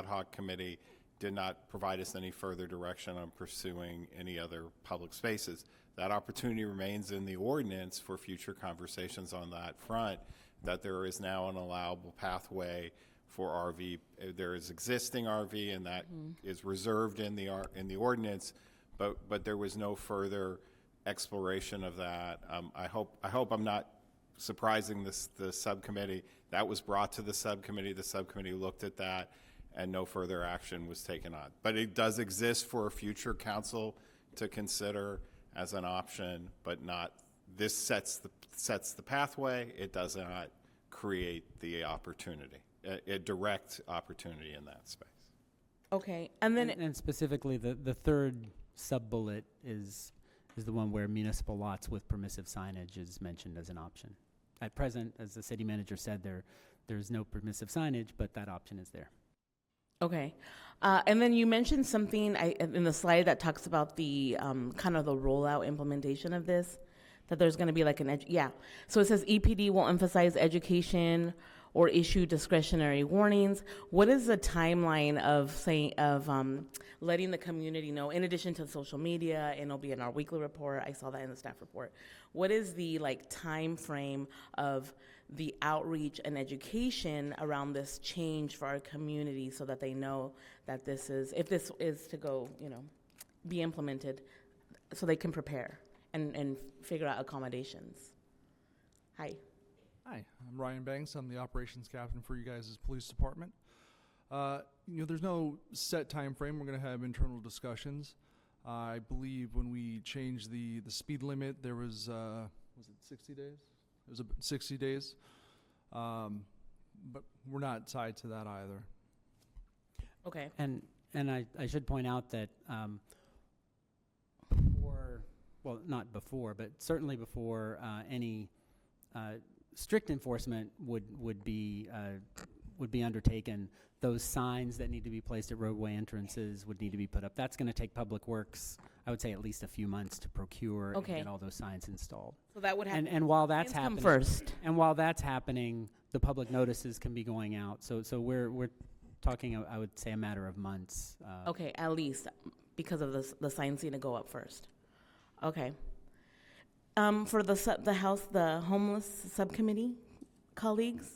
hoc committee did not provide us any further direction on pursuing any other public spaces. That opportunity remains in the ordinance for future conversations on that front, that there is now an allowable pathway for RV. There is existing RV, and that is reserved in the ordinance, but there was no further exploration of that. I hope I'm not surprising the subcommittee. That was brought to the subcommittee. The subcommittee looked at that, and no further action was taken on. But it does exist for a future council to consider as an option, but not. This sets the pathway. It does not create the opportunity, a direct opportunity in that space.
Okay, and then
and specifically the third sub-bullet is the one where municipal lots with permissive signage is mentioned as an option. At present, as the city manager said, there's no permissive signage, but that option is there.
Okay, and then you mentioned something in the slide that talks about the kind of the rollout implementation of this, that there's going to be like so it says EPD will emphasize education or issue discretionary warnings. What is the timeline of letting the community know, in addition to social media, and it'll be in our weekly report? I saw that in the staff report. What is the time frame of the outreach and education around this change for our community, so that they know that this is, if this is to go, be implemented, so they can prepare and figure out accommodations? Hi.
Hi, I'm Ryan Banks. I'm the operations captain for you guys' police department. There's no set time frame. We're going to have internal discussions. I believe when we changed the speed limit, there was it 60 days? It was 60 days. But we're not tied to that either.
Okay.
And I should point out that not before, but certainly before any strict enforcement would be undertaken, those signs that need to be placed at roadway entrances would need to be put up. That's going to take Public Works, I would say, at least a few months to procure and get all those signs installed.
So that would happen.
And while that's happening,
first.
And while that's happening, the public notices can be going out. So we're talking, I would say, a matter of months.
Okay, at least because of the signs need to go up first. Okay. For the homeless subcommittee colleagues,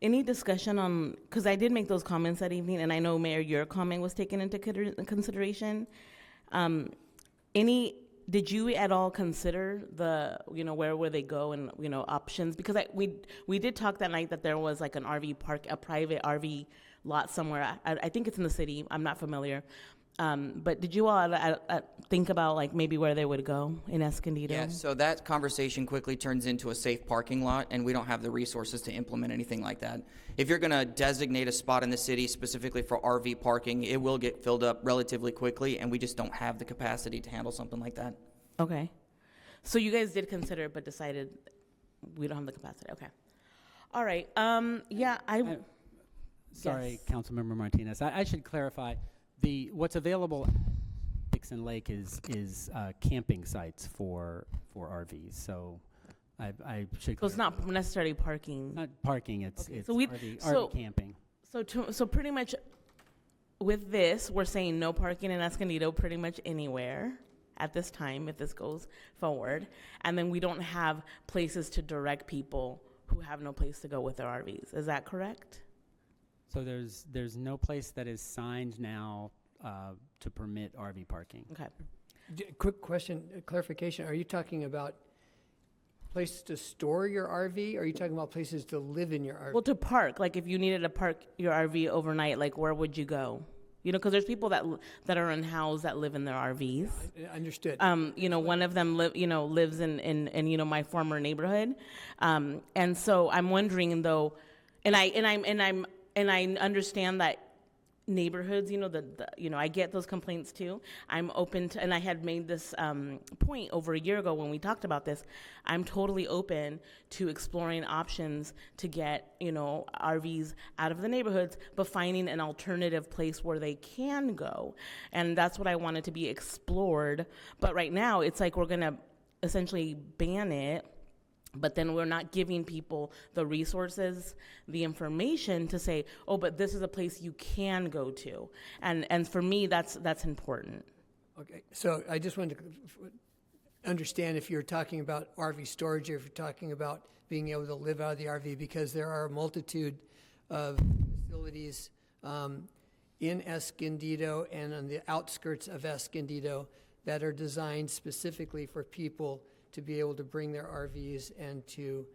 any discussion on, because I did make those comments that evening, and I know, Mayor, your comment was taken into consideration. Did you at all consider where would they go and, options? Because we did talk that night that there was like an RV park, a private RV lot somewhere. I think it's in the city. I'm not familiar. But did you all think about like maybe where they would go in Escondido?
Yeah, so that conversation quickly turns into a safe parking lot, and we don't have the resources to implement anything like that. If you're going to designate a spot in the city specifically for RV parking, it will get filled up relatively quickly, and we just don't have the capacity to handle something like that.
Okay. So you guys did consider it, but decided we don't have the capacity. Okay. All right. Yeah,
Sorry,
Yes.
Councilmember Martinez. I should clarify, what's available at Dixon Lake is camping sites for RVs. So I should
So it's not necessarily parking.
not parking, it's
Okay,
it's
so we-
RV,
so-
RV camping.
So pretty much with this, we're saying no parking in Escondido pretty much anywhere at this time if this goes forward. And then we don't have places to direct people who have no place to go with their RVs. Is that correct?
So there's no place that is signed now to permit RV parking.
Okay.
Quick question, clarification. Are you talking about places to store your RV? Or are you talking about places to live in your RV?
Well, to park, like if you needed to park your RV overnight, like where would you go? You know, because there's people that are unhoused that live in their RVs.
Understood.
You know, one of them lives in you know my former neighborhood, and so I'm wondering though, and I understand that neighborhoods, you know, you know, I get those complaints too. I'm open to, and I had made this point over a year ago when we talked about this. I'm totally open to exploring options to get, you know, RVs out of the neighborhoods, but finding an alternative place where they can go. And that's what I wanted to be explored. But right now, it's like we're going to essentially ban it, but then we're not giving people the resources, the information to say, oh, but this is a place you can go to. And for me, that's important.
Okay, so I just wanted to understand if you're talking about RV storage or if you're talking about being able to live out of the RV, because there are a multitude of facilities in Escondido and on the outskirts of Escondido that are designed specifically for people to be able to bring their RVs and to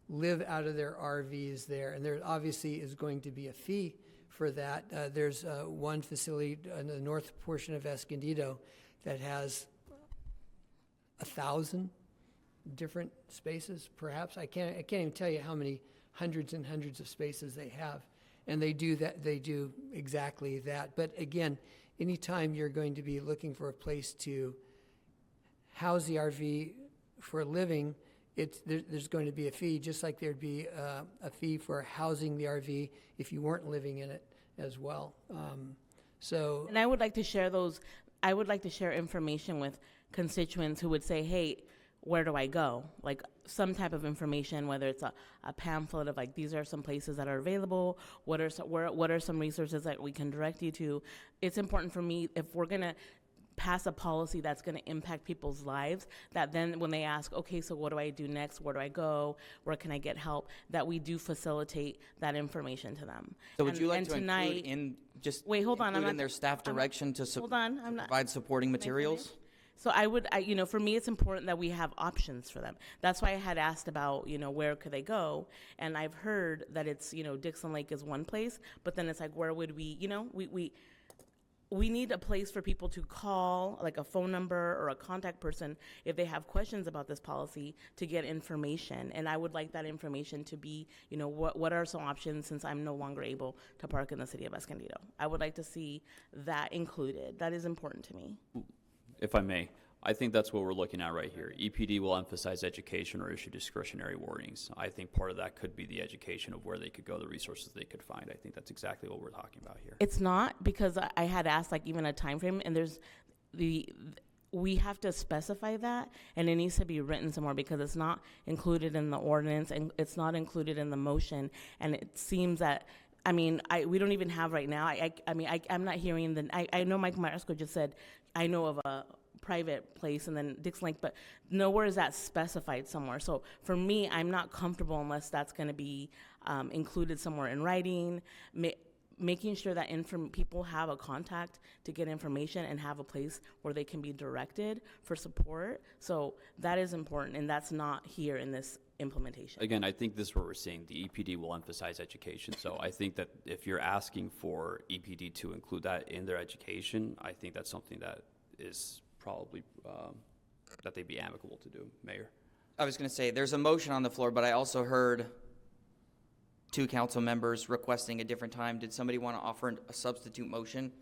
live out of their RVs there. And there obviously is going to be a fee for that. There's one facility in the north portion of Escondido that has 1,000 different spaces, perhaps. I can't even tell you how many hundreds and hundreds of spaces they have. And they do exactly that. But again, anytime you're going to be looking for a place to house the RV for a living, there's going to be a fee, just like there'd be a fee for housing the RV if you weren't living in it as well.
And I would like to share I would like to share information with constituents who would say, hey, where do I go? Like some type of information, whether it's a pamphlet of like, these are some places that are available, what are some resources that we can direct you to. It's important for me, if we're gonna pass a policy that's going to impact people's lives, that then when they ask, okay, so what do I do next? Where do I go? Where can I get help? That we do facilitate that information to them.
So would you like to include in just
wait, hold on,
include in their staff direction to provide supporting materials?
So you know, for me, it's important that we have options for them. That's why I had asked about, you know, where could they go? And I've heard that it's, you know, Dixon Lake is one place, but then it's like, where would we, you know, we need a place for people to call, like a phone number or a contact person, if they have questions about this policy, to get information. And I would like that information to be, you know, what are some options since I'm no longer able to park in the city of Escondido. I would like to see that included. That is important to me.
If I may, I think that's what we're looking at right here. EPD will emphasize education or issue discretionary warnings. I think part of that could be the education of where they could go, the resources they could find. I think that's exactly what we're talking about here.
It's not, because I had asked like even a time frame, and we have to specify that, and it needs to be written somewhere because it's not included in the ordinance and it's not included in the motion. And it seems that, I mean, we don't even have right now. I'm not hearing I know Mike Marsco just said, I know of a private place and then Dixon Lake, but nowhere is that specified somewhere. So for me, I'm not comfortable unless that's going to be included somewhere in writing, making sure that people have a contact to get information and have a place where they can be directed for support. So that is important, and that's not here in this implementation.
Again, I think this is where we're seeing the EPD will emphasize education. So I think that if you're asking for EPD to include that in their education, I think that's something that is probably, that they'd be amicable to do, Mayor.
I was going to say, there's a motion on the floor, but I also heard 2 council members requesting a different time. Did somebody want to offer a substitute motion?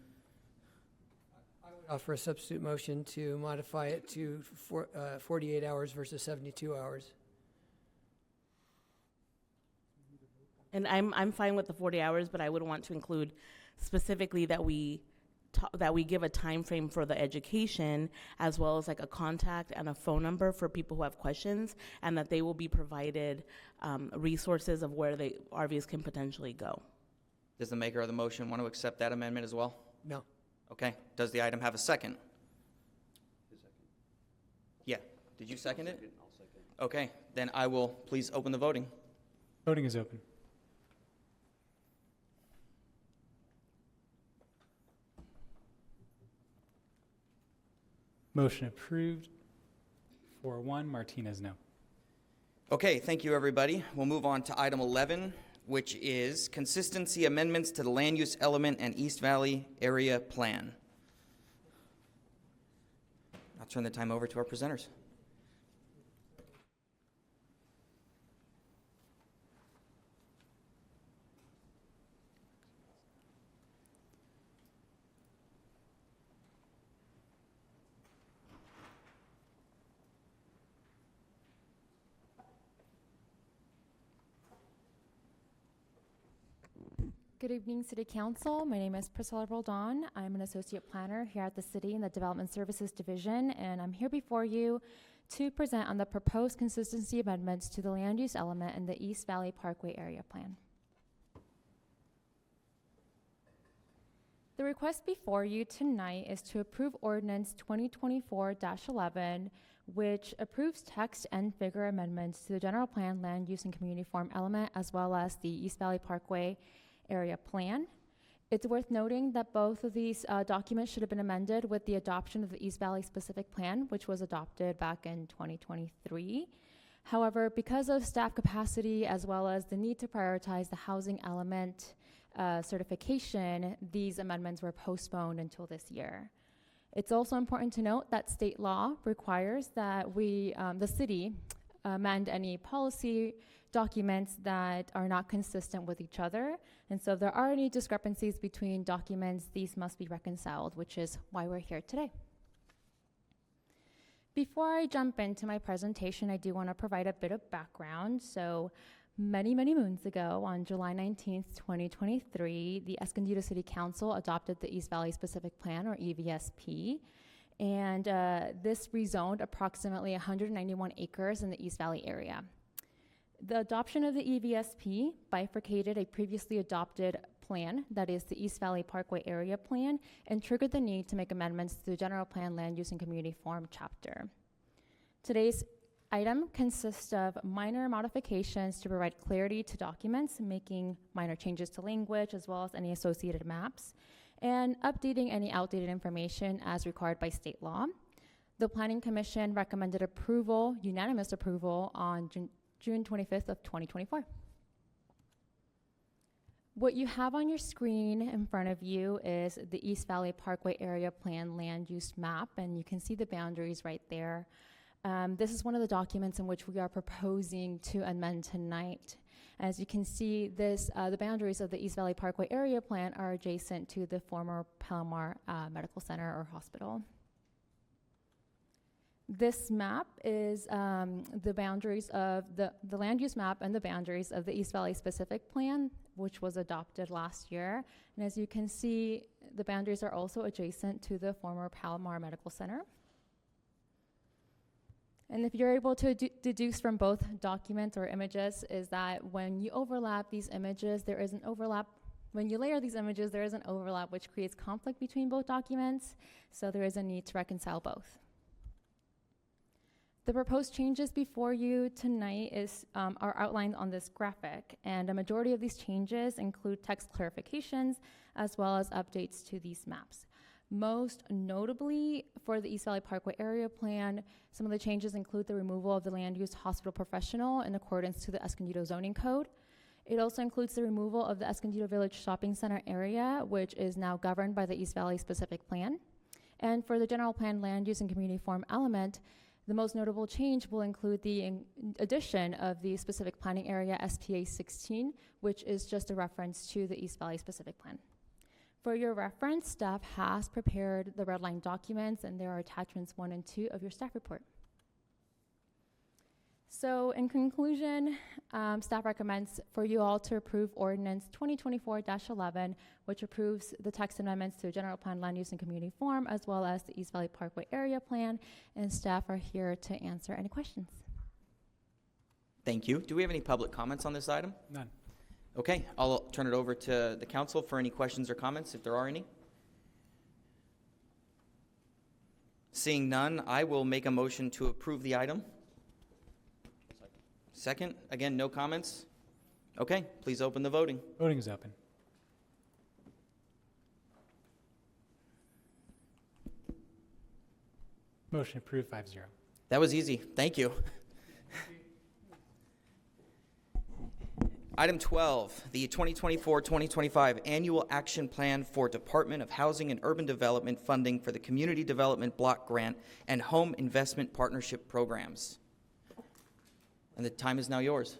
Offer a substitute motion to modify it to 48 hours versus 72 hours.
And I'm fine with the 40 hours, but I would want to include specifically that we give a time frame for the education, as well as like a contact and a phone number for people who have questions, and that they will be provided resources of where the RVs can potentially go.
Does the maker of the motion want to accept that amendment as well?
No.
Okay. Does the item have a second? Yeah. Did you second it?
I'll second.
Okay. Then I will please open the voting.
Voting is open. Motion approved. 4-1. Martinez, no.
Okay, thank you, everybody. We'll move on to item 11, which is consistency amendments to the land use element and East Valley area plan. I'll turn the time over to our presenters.
Good evening, City Council. My name is Priscilla Roldan. I'm an associate planner here at the city in the Development Services Division, and I'm here before you to present on the proposed consistency amendments to the land use element in the East Valley Parkway Area Plan. The request before you tonight is to approve Ordinance 2024-11, which approves text and figure amendments to the General Plan Land Use and Community Form element, as well as the East Valley Parkway Area Plan. It's worth noting that both of these documents should have been amended with the adoption of the East Valley Specific Plan, which was adopted back in 2023. However, because of staff capacity as well as the need to prioritize the housing element certification, these amendments were postponed until this year. It's also important to note that state law requires that we, the city, amend any policy documents that are not consistent with each other. And so if there are any discrepancies between documents, these must be reconciled, which is why we're here today. Before I jump into my presentation, I do want to provide a bit of background. So many moons ago, on July 19th, 2023, the Escondido City Council adopted the East Valley Specific Plan, or EVSP. And this rezoned approximately 191 acres in the East Valley area. The adoption of the EVSP bifurcated a previously adopted plan, that is the East Valley Parkway Area Plan, and triggered the need to make amendments to the General Plan Land Use and Community Form chapter. Today's item consists of minor modifications to provide clarity to documents, making minor changes to language as well as any associated maps, and updating any outdated information as required by state law. The Planning Commission recommended approval, unanimous approval, on June 25th of 2024. What you have on your screen in front of you is the East Valley Parkway Area Plan land use map, and you can see the boundaries right there. This is one of the documents in which we are proposing to amend tonight. As you can see, the boundaries of the East Valley Parkway Area Plan are adjacent to the former Palomar Medical Center or hospital. This map is the boundaries of the land use map and the boundaries of the East Valley Specific Plan, which was adopted last year. And as you can see, the boundaries are also adjacent to the former Palomar Medical Center. And if you're able to deduce from both documents or images, is that when you overlap these images, there is an overlap. When you layer these images, there is an overlap, which creates conflict between both documents. So there is a need to reconcile both. The proposed changes before you tonight are outlined on this graphic, and a majority of these changes include text clarifications as well as updates to these maps. Most notably, for the East Valley Parkway Area Plan, some of the changes include the removal of the land use hospital professional in accordance to the Escondido zoning code. It also includes the removal of the Escondido Village Shopping Center area, which is now governed by the East Valley Specific Plan. And for the general plan land use and community form element, the most notable change will include the addition of the specific planning area SPA 16, which is just a reference to the East Valley Specific Plan. For your reference, staff has prepared the red line documents, and there are attachments 1 and 2 of your staff report. So in conclusion, staff recommends for you all to approve Ordinance 2024-11, which approves the text amendments to General Plan Land Use and Community Form, as well as the East Valley Parkway Area Plan, and staff are here to answer any questions.
Thank you. Do we have any public comments on this item?
None.
Okay, I'll turn it over to the council for any questions or comments, if there are any. Seeing none, I will make a motion to approve the item. Second, again, no comments? Okay, please open the voting.
Voting is open. Motion approved 5-0.
That was easy. Thank you. Item 12, the 2024-2025 Annual Action Plan for Department of Housing and Urban Development funding for the Community Development Block Grant and Home Investment Partnership Programs. And the time is now yours.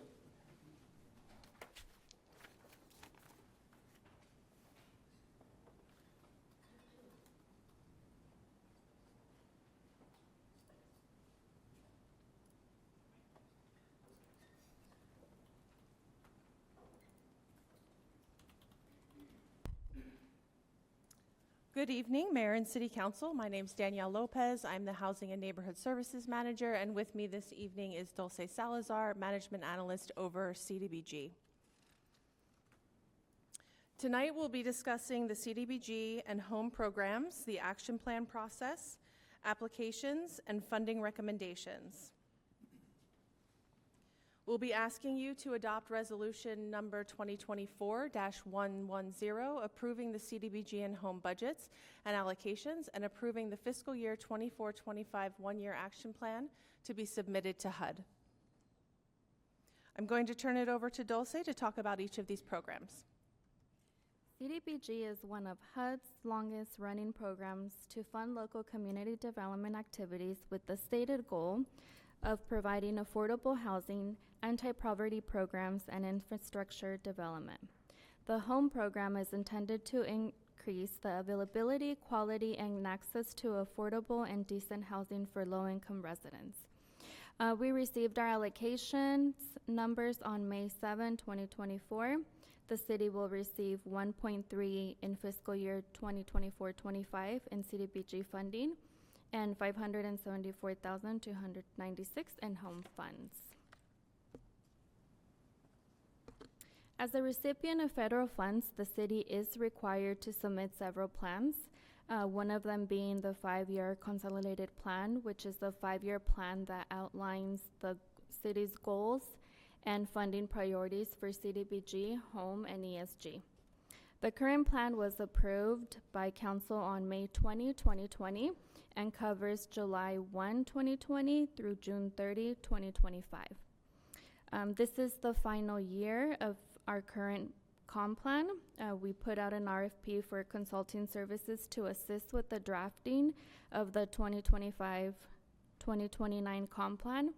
Good evening, Mayor and City Council. My name is Danielle Lopez. I'm the Housing and Neighborhood Services Manager, and with me this evening is Dulce Salazar, Management Analyst over CDBG. Tonight we'll be discussing the CDBG and home programs, the action plan process, applications, and funding recommendations. We'll be asking you to adopt resolution number 2024-110, approving the CDBG and home budgets and allocations and approving the fiscal year 24-25 one-year action plan to be submitted to HUD. I'm going to turn it over to Dulce to talk about each of these programs.
CDBG is one of HUD's longest running programs to fund local community development activities with the stated goal of providing affordable housing, anti-poverty programs, and infrastructure development. The HOME program is intended to increase the availability, quality, and access to affordable and decent housing for low-income residents. We received our allocations numbers on May 7, 2024. The city will receive 1.3 in fiscal year 2024-25 in CDBG funding, and $574,296 in home funds. As a recipient of federal funds, the city is required to submit several plans, one of them being the 5-year consolidated plan, which is the 5-year plan that outlines the city's goals and funding priorities for CDBG, home, and ESG. The current plan was approved by Council on May 20, 2020, and covers July 1, 2020 through June 30, 2025. This is the final year of our current comp plan. We put out an RFP for consulting services to assist with the drafting of the 2025-2029 comp plan.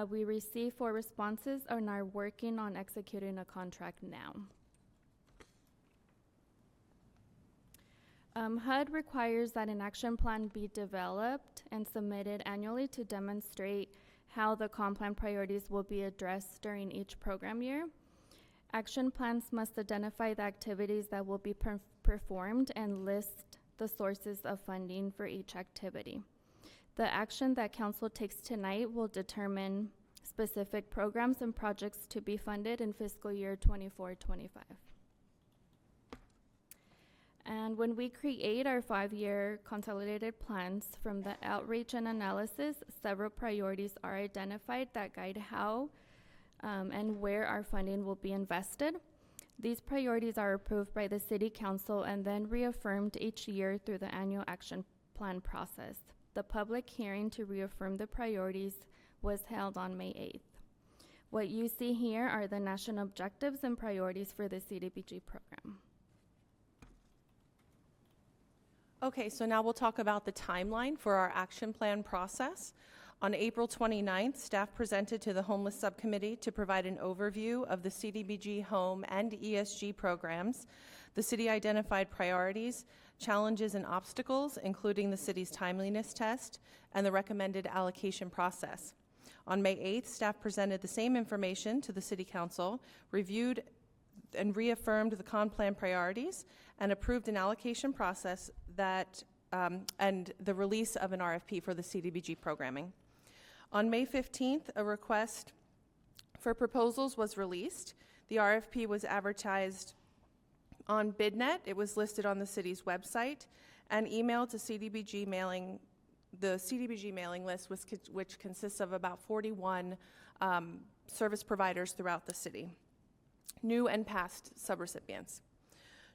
We received 4 responses and are working on executing a contract now. HUD requires that an action plan be developed and submitted annually to demonstrate how the comp plan priorities will be addressed during each program year. Action plans must identify the activities that will be performed and list the sources of funding for each activity. The action that Council takes tonight will determine specific programs and projects to be funded in fiscal year 24-25. And when we create our 5-year consolidated plans from the outreach and analysis, several priorities are identified that guide how and where our funding will be invested. These priorities are approved by the City Council and then reaffirmed each year through the annual action plan process. The public hearing to reaffirm the priorities was held on May 8th. What you see here are the national objectives and priorities for the CDBG program.
Okay, so now we'll talk about the timeline for our action plan process. On April 29th, staff presented to the Homeless Subcommittee to provide an overview of the CDBG home and ESG programs. The city identified priorities, challenges, and obstacles, including the city's timeliness test and the recommended allocation process. On May 8th, staff presented the same information to the City Council, reviewed and reaffirmed the con plan priorities, and approved an allocation process that and the release of an RFP for the CDBG programming. On May 15th, a request for proposals was released. The RFP was advertised on BidNet. It was listed on the city's website and emailed to CDBG mailing. The CDBG mailing list, which consists of about 41 service providers throughout the city, new and past subrecipients.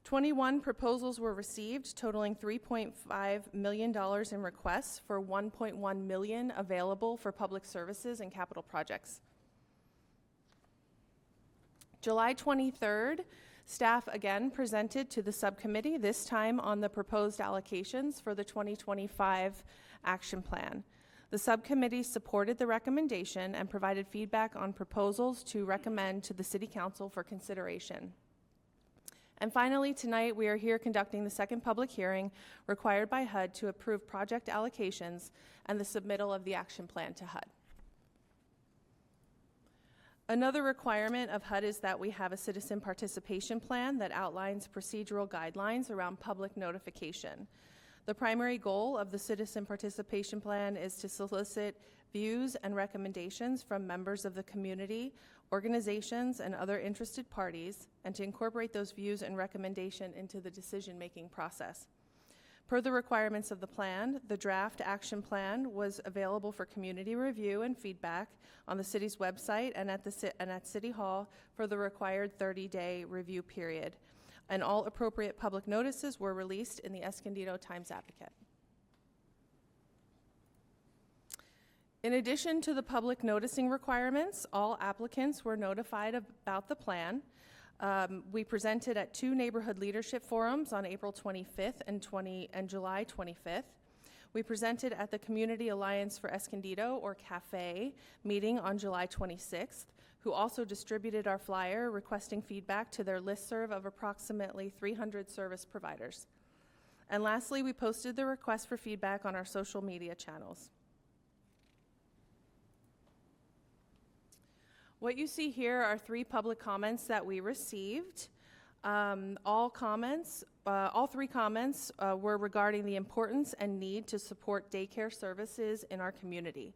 21 proposals were received, totaling $3.5 million in requests for $1.1 million available for public services and capital projects. July 23rd, staff again presented to the subcommittee, this time on the proposed allocations for the 2025 action plan. The subcommittee supported the recommendation and provided feedback on proposals to recommend to the City Council for consideration. And finally, tonight we are here conducting the second public hearing required by HUD to approve project allocations and the submittal of the action plan to HUD. Another requirement of HUD is that we have a citizen participation plan that outlines procedural guidelines around public notification. The primary goal of the citizen participation plan is to solicit views and recommendations from members of the community, organizations, and other interested parties, and to incorporate those views and recommendation into the decision-making process. Per the requirements of the plan, the draft action plan was available for community review and feedback on the city's website and at City Hall for the required 30-day review period. And all appropriate public notices were released in the Escondido Times-Advocate. In addition to the public noticing requirements, all applicants were notified about the plan. We presented at 2 neighborhood leadership forums on April 25th and July 25th. We presented at the Community Alliance for Escondido, or CAFE, meeting on July 26th, who also distributed our flyer requesting feedback to their listserv of approximately 300 service providers. And lastly, we posted the request for feedback on our social media channels. What you see here are 3 public comments that we received. All 3 comments were regarding the importance and need to support daycare services in our community.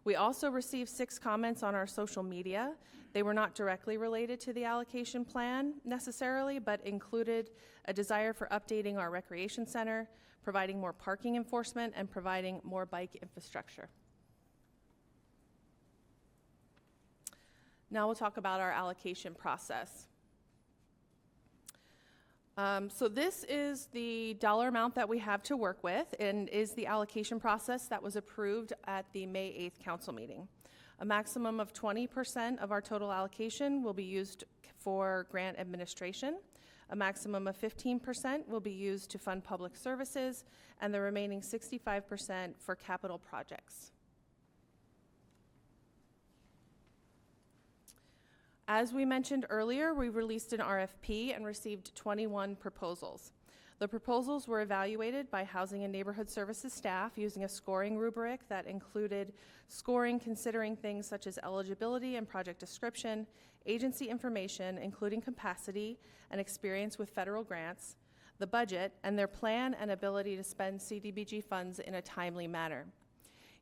We also received 6 comments on our social media. They were not directly related to the allocation plan necessarily, but included a desire for updating our recreation center, providing more parking enforcement, and providing more bike infrastructure. Now we'll talk about our allocation process. So this is the dollar amount that we have to work with and is the allocation process that was approved at the May 8th council meeting. A maximum of 20% of our total allocation will be used for grant administration. A maximum of 15% will be used to fund public services, and the remaining 65% for capital projects. As we mentioned earlier, we released an RFP and received 21 proposals. The proposals were evaluated by Housing and Neighborhood Services staff using a scoring rubric that included scoring considering things such as eligibility and project description, agency information, including capacity and experience with federal grants, the budget, and their plan and ability to spend CDBG funds in a timely manner.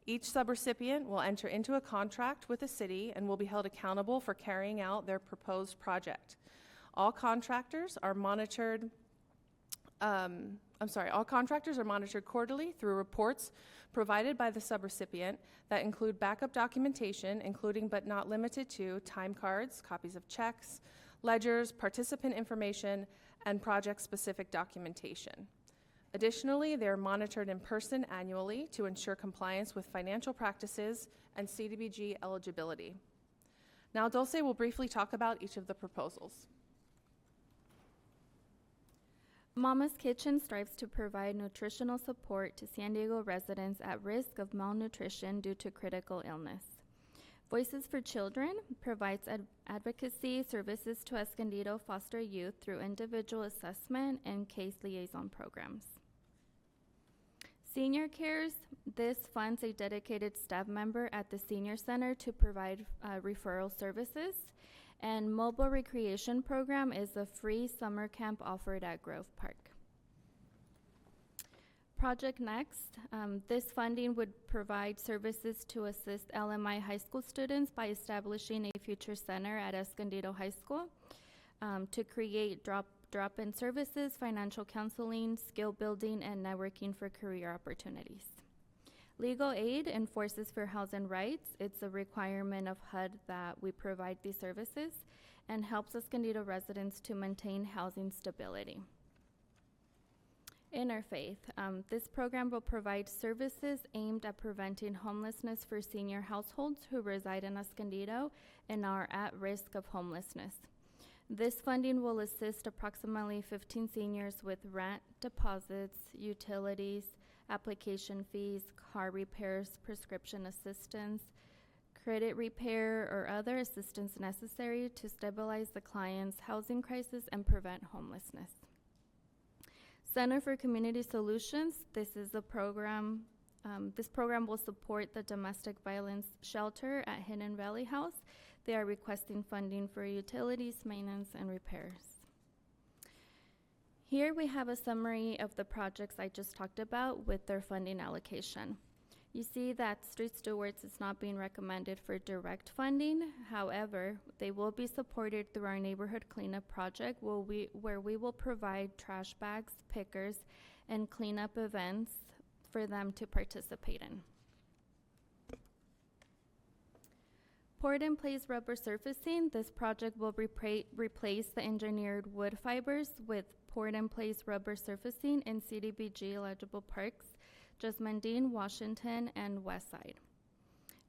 Each subrecipient will enter into a contract with the city and will be held accountable for carrying out their proposed project. All contractors are monitored quarterly through reports provided by the subrecipient that include backup documentation, including but not limited to time cards, copies of checks, ledgers, participant information, and project-specific documentation. Additionally, they are monitored in person annually to ensure compliance with financial practices and CDBG eligibility. Now, Dulce will briefly talk about each of the proposals.
Mama's Kitchen strives to provide nutritional support to San Diego residents at risk of malnutrition due to critical illness. Voices for Children provides advocacy services to Escondido foster youth through individual assessment and case liaison programs. Senior Cares, this funds a dedicated staff member at the Senior Center to provide referral services. And Mobile Recreation Program is a free summer camp offered at Grove Park. Project Next, this funding would provide services to assist LMI high school students by establishing a future center at Escondido High School to create drop-in services, financial counseling, skill building, and networking for career opportunities. Legal Aid enforces for housing rights. It's a requirement of HUD that we provide these services and helps Escondido residents to maintain housing stability. Interfaith, this program will provide services aimed at preventing homelessness for senior households who reside in Escondido and are at risk of homelessness. This funding will assist approximately 15 seniors with rent, deposits, utilities, application fees, car repairs, prescription assistance, credit repair, or other assistance necessary to stabilize the client's housing crisis and prevent homelessness. Center for Community Solutions, this is a program, this program will support the domestic violence shelter at Hidden Valley House. They are requesting funding for utilities, maintenance, and repairs. Here we have a summary of the projects I just talked about with their funding allocation. You see that Street Stewards is not being recommended for direct funding. However, they will be supported through our neighborhood cleanup project where we will provide trash bags, pickers, and cleanup events for them to participate in. Poured in place rubber surfacing. This project will replace the engineered wood fibers with poured in place rubber surfacing in CDBG eligible parks, Jasmine, Washington, and Westside.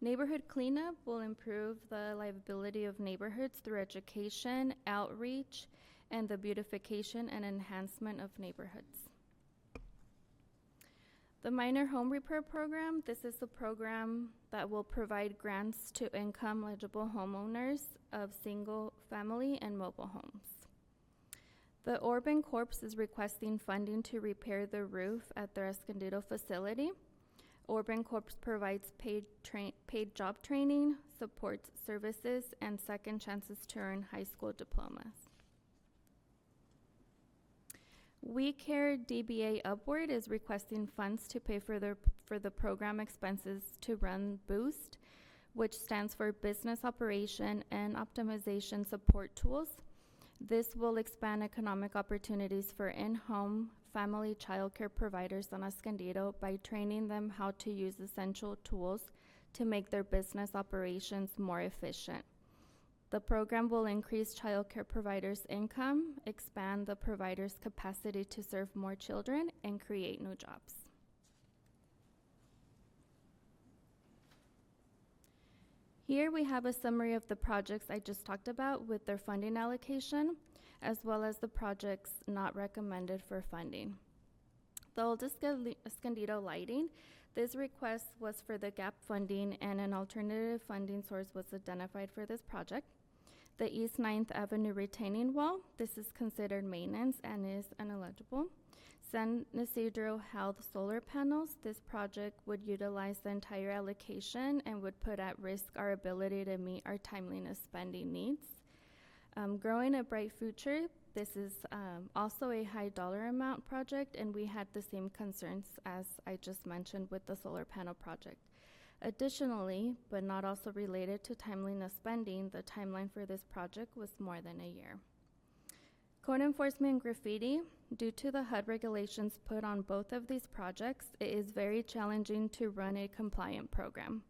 Neighborhood cleanup will improve the livability of neighborhoods through education, outreach, and the beautification and enhancement of neighborhoods. The Minor Home Repair Program, this is a program that will provide grants to income-eligible homeowners of single-family and mobile homes. The Urban Corps is requesting funding to repair the roof at their Escondido facility. Urban Corps provides paid job training, supports services, and second chances to earn high school diplomas. We Care DBA Upward is requesting funds to pay for the program expenses to run Boost, which stands for Business Operation and Optimization Support Tools. This will expand economic opportunities for in-home family childcare providers on Escondido by training them how to use essential tools to make their business operations more efficient. The program will increase childcare providers' income, expand the provider's capacity to serve more children, and create new jobs. Here we have a summary of the projects I just talked about with their funding allocation, as well as the projects not recommended for funding. The Old Escondido lighting, this request was for the gap funding and an alternative funding source was identified for this project. The East 9th Avenue retaining wall, this is considered maintenance and is ineligible. San Isidro Health solar panels, this project would utilize the entire allocation and would put at risk our ability to meet our timeliness spending needs. Growing a Bright Future, this is also a high dollar amount project, and we had the same concerns as I just mentioned with the solar panel project. Additionally, but not also related to timeliness spending, the timeline for this project was more than a year. Code enforcement and graffiti, due to the HUD regulations put on both of these projects, it is very challenging to run a compliant program.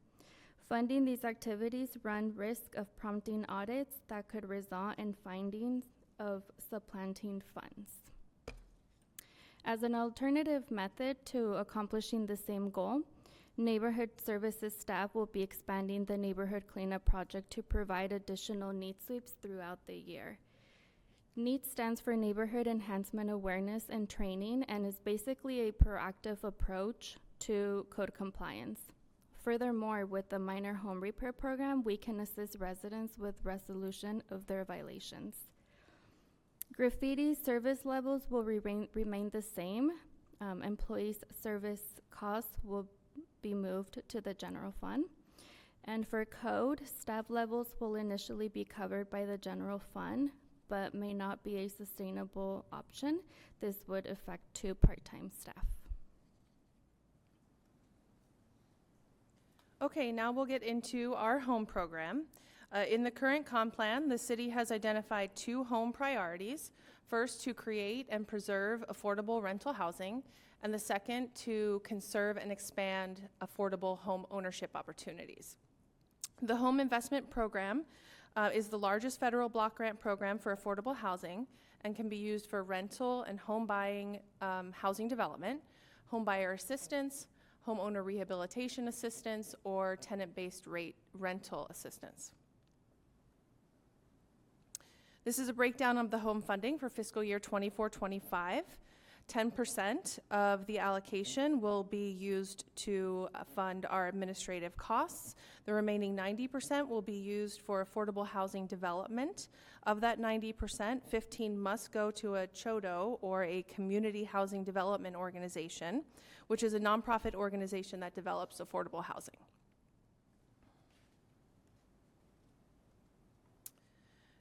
Funding these activities run risk of prompting audits that could result in findings of supplanting funds. As an alternative method to accomplishing the same goal, Neighborhood Services staff will be expanding the neighborhood cleanup project to provide additional need sweeps throughout the year. NEAT stands for Neighborhood Enhancement Awareness and Training and is basically a proactive approach to code compliance. Furthermore, with the minor home repair program, we can assist residents with resolution of their violations. Graffiti service levels will remain the same. Employees' service costs will be moved to the general fund. And for code, staff levels will initially be covered by the general fund, but may not be a sustainable option. This would affect 2 part-time staff.
Okay, now we'll get into our home program. In the current comp plan, the city has identified 2 home priorities. First, to create and preserve affordable rental housing, and the second, to conserve and expand affordable home ownership opportunities. The Home Investment Program is the largest federal block grant program for affordable housing and can be used for rental and home buying housing development, home buyer assistance, homeowner rehabilitation assistance, or tenant-based rate rental assistance. This is a breakdown of the home funding for fiscal year 24-25. 10% of the allocation will be used to fund our administrative costs. The remaining 90% will be used for affordable housing development. Of that 90%, 15 must go to a CHODO, or a community housing development organization, which is a nonprofit organization that develops affordable housing.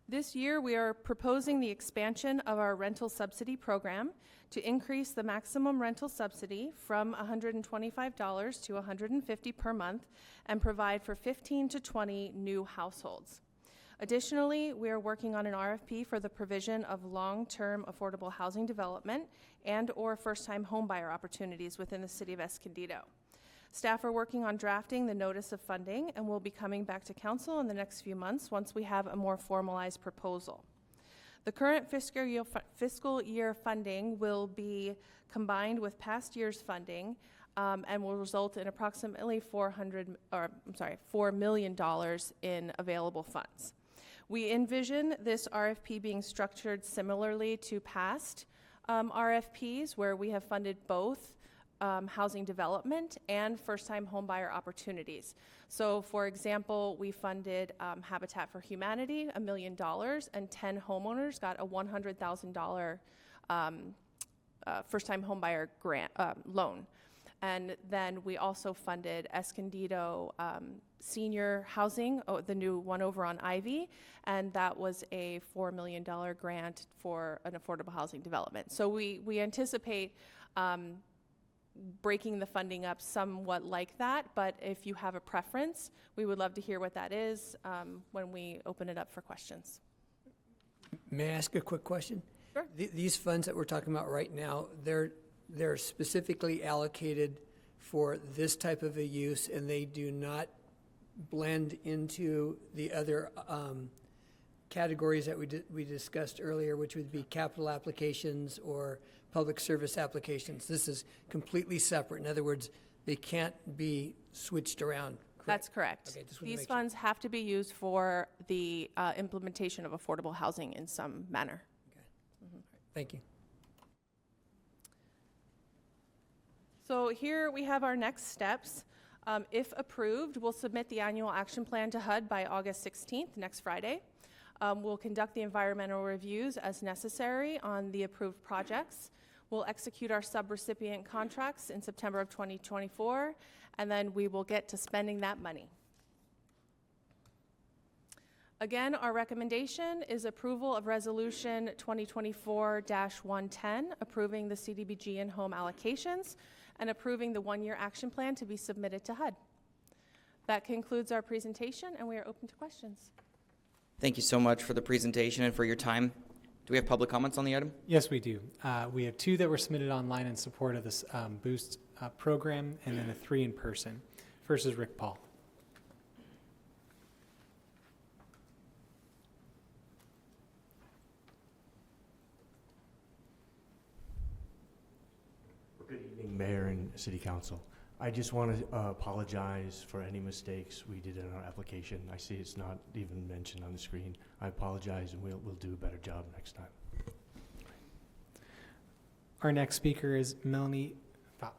This year, we are proposing the expansion of our rental subsidy program to increase the maximum rental subsidy from $125 to $150 per month and provide for 15 to 20 new households. Additionally, we are working on an RFP for the provision of long-term affordable housing development and/or first-time homebuyer opportunities within the city of Escondido. Staff are working on drafting the notice of funding and will be coming back to council in the next few months once we have a more formalized proposal. The current fiscal year funding will be combined with past year's funding and will result in approximately $4 million in available funds. We envision this RFP being structured similarly to past RFPs, where we have funded both housing development and first-time homebuyer opportunities. So, for example, we funded Habitat for Humanity $1 million, and 10 homeowners got a $100,000 first-time homebuyer grant loan. And then we also funded Escondido senior housing, the new one over on Ivy, and that was a $4 million grant for an affordable housing development. So we anticipate breaking the funding up somewhat like that, but if you have a preference, we would love to hear what that is when we open it up for questions.
May I ask a quick question?
Sure.
These funds that we're talking about right now, they're specifically allocated for this type of a use, and they do not blend into the other categories that we discussed earlier, which would be capital applications or public service applications. This is completely separate. In other words, they can't be switched around. Correct?
That's correct.
Okay,
These funds have to be used for the implementation of affordable housing in some manner.
Okay. Mm-hmm. Thank you.
So here we have our next steps. If approved, we'll submit the annual action plan to HUD by August 16th, next Friday. We'll conduct the environmental reviews as necessary on the approved projects. We'll execute our subrecipient contracts in September of 2024, and then we will get to spending that money. Again, our recommendation is approval of Resolution 2024-110, approving the CDBG and home allocations, and approving the one-year action plan to be submitted to HUD. That concludes our presentation, and we are open to questions.
Thank you so much for the presentation and for your time. Do we have public comments on the item?
Yes, we do. We have 2 that were submitted online in support of this Boost program, and then 3 in person. First is Rick Paul.
City Council. I just want to apologize for any mistakes we did in our application. I see it's not even mentioned on the screen. I apologize, and we'll do a better job next time.
Our next speaker is Melanie Favre.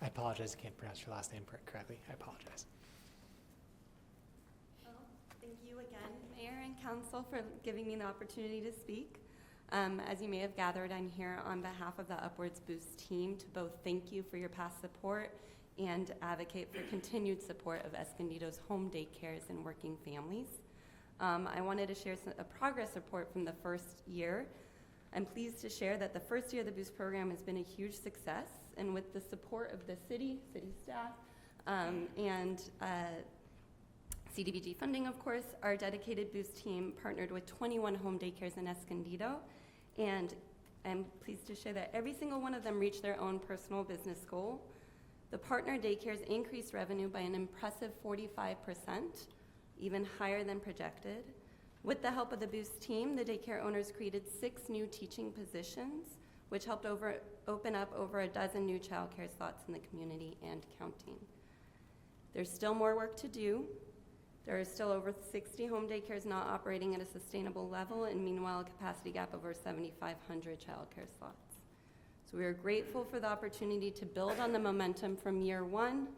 I apologize, I can't pronounce your last name correctly. I apologize.
Well, thank you again, Mayor and Council, for giving me the opportunity to speak. As you may have gathered, I'm here on behalf of the Upwards Boost team to both thank you for your past support and advocate for continued support of Escondido's home daycares and working families. I wanted to share a progress report from the first year. I'm pleased to share that the first year of the Boost program has been a huge success, and with the support of the city staff, and CDBG funding, of course, our dedicated Boost team partnered with 21 home daycares in Escondido, and I'm pleased to share that every single one of them reached their own personal business goal. The partner daycares increased revenue by an impressive 45%, even higher than projected. With the help of the Boost team, the daycare owners created 6 new teaching positions, which helped open up over a dozen new childcare slots in the community and counting. There's still more work to do. There are still over 60 home daycares not operating at a sustainable level, and meanwhile a capacity gap of over 7,500 childcare slots. So we are grateful for the opportunity to build on the momentum from year 1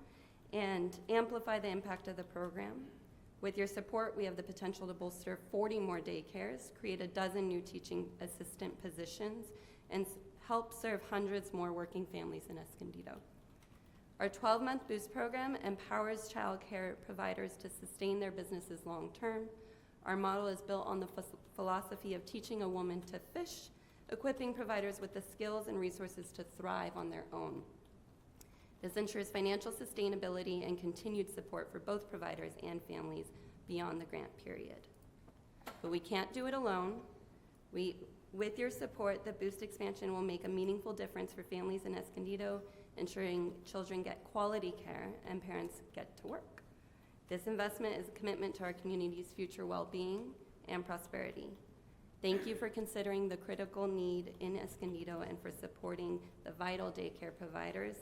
and amplify the impact of the program. With your support, we have the potential to bolster 40 more daycares, create a dozen new teaching assistant positions, and help serve hundreds more working families in Escondido. Our 12-month Boost program empowers child care providers to sustain their businesses long-term. Our model is built on the philosophy of teaching a woman to fish, equipping providers with the skills and resources to thrive on their own. This ensures financial sustainability and continued support for both providers and families beyond the grant period. But we can't do it alone. With your support, the Boost expansion will make a meaningful difference for families in Escondido, ensuring children get quality care and parents get to work. This investment is a commitment to our community's future well-being and prosperity. Thank you for considering the critical need in Escondido and for supporting the vital daycare providers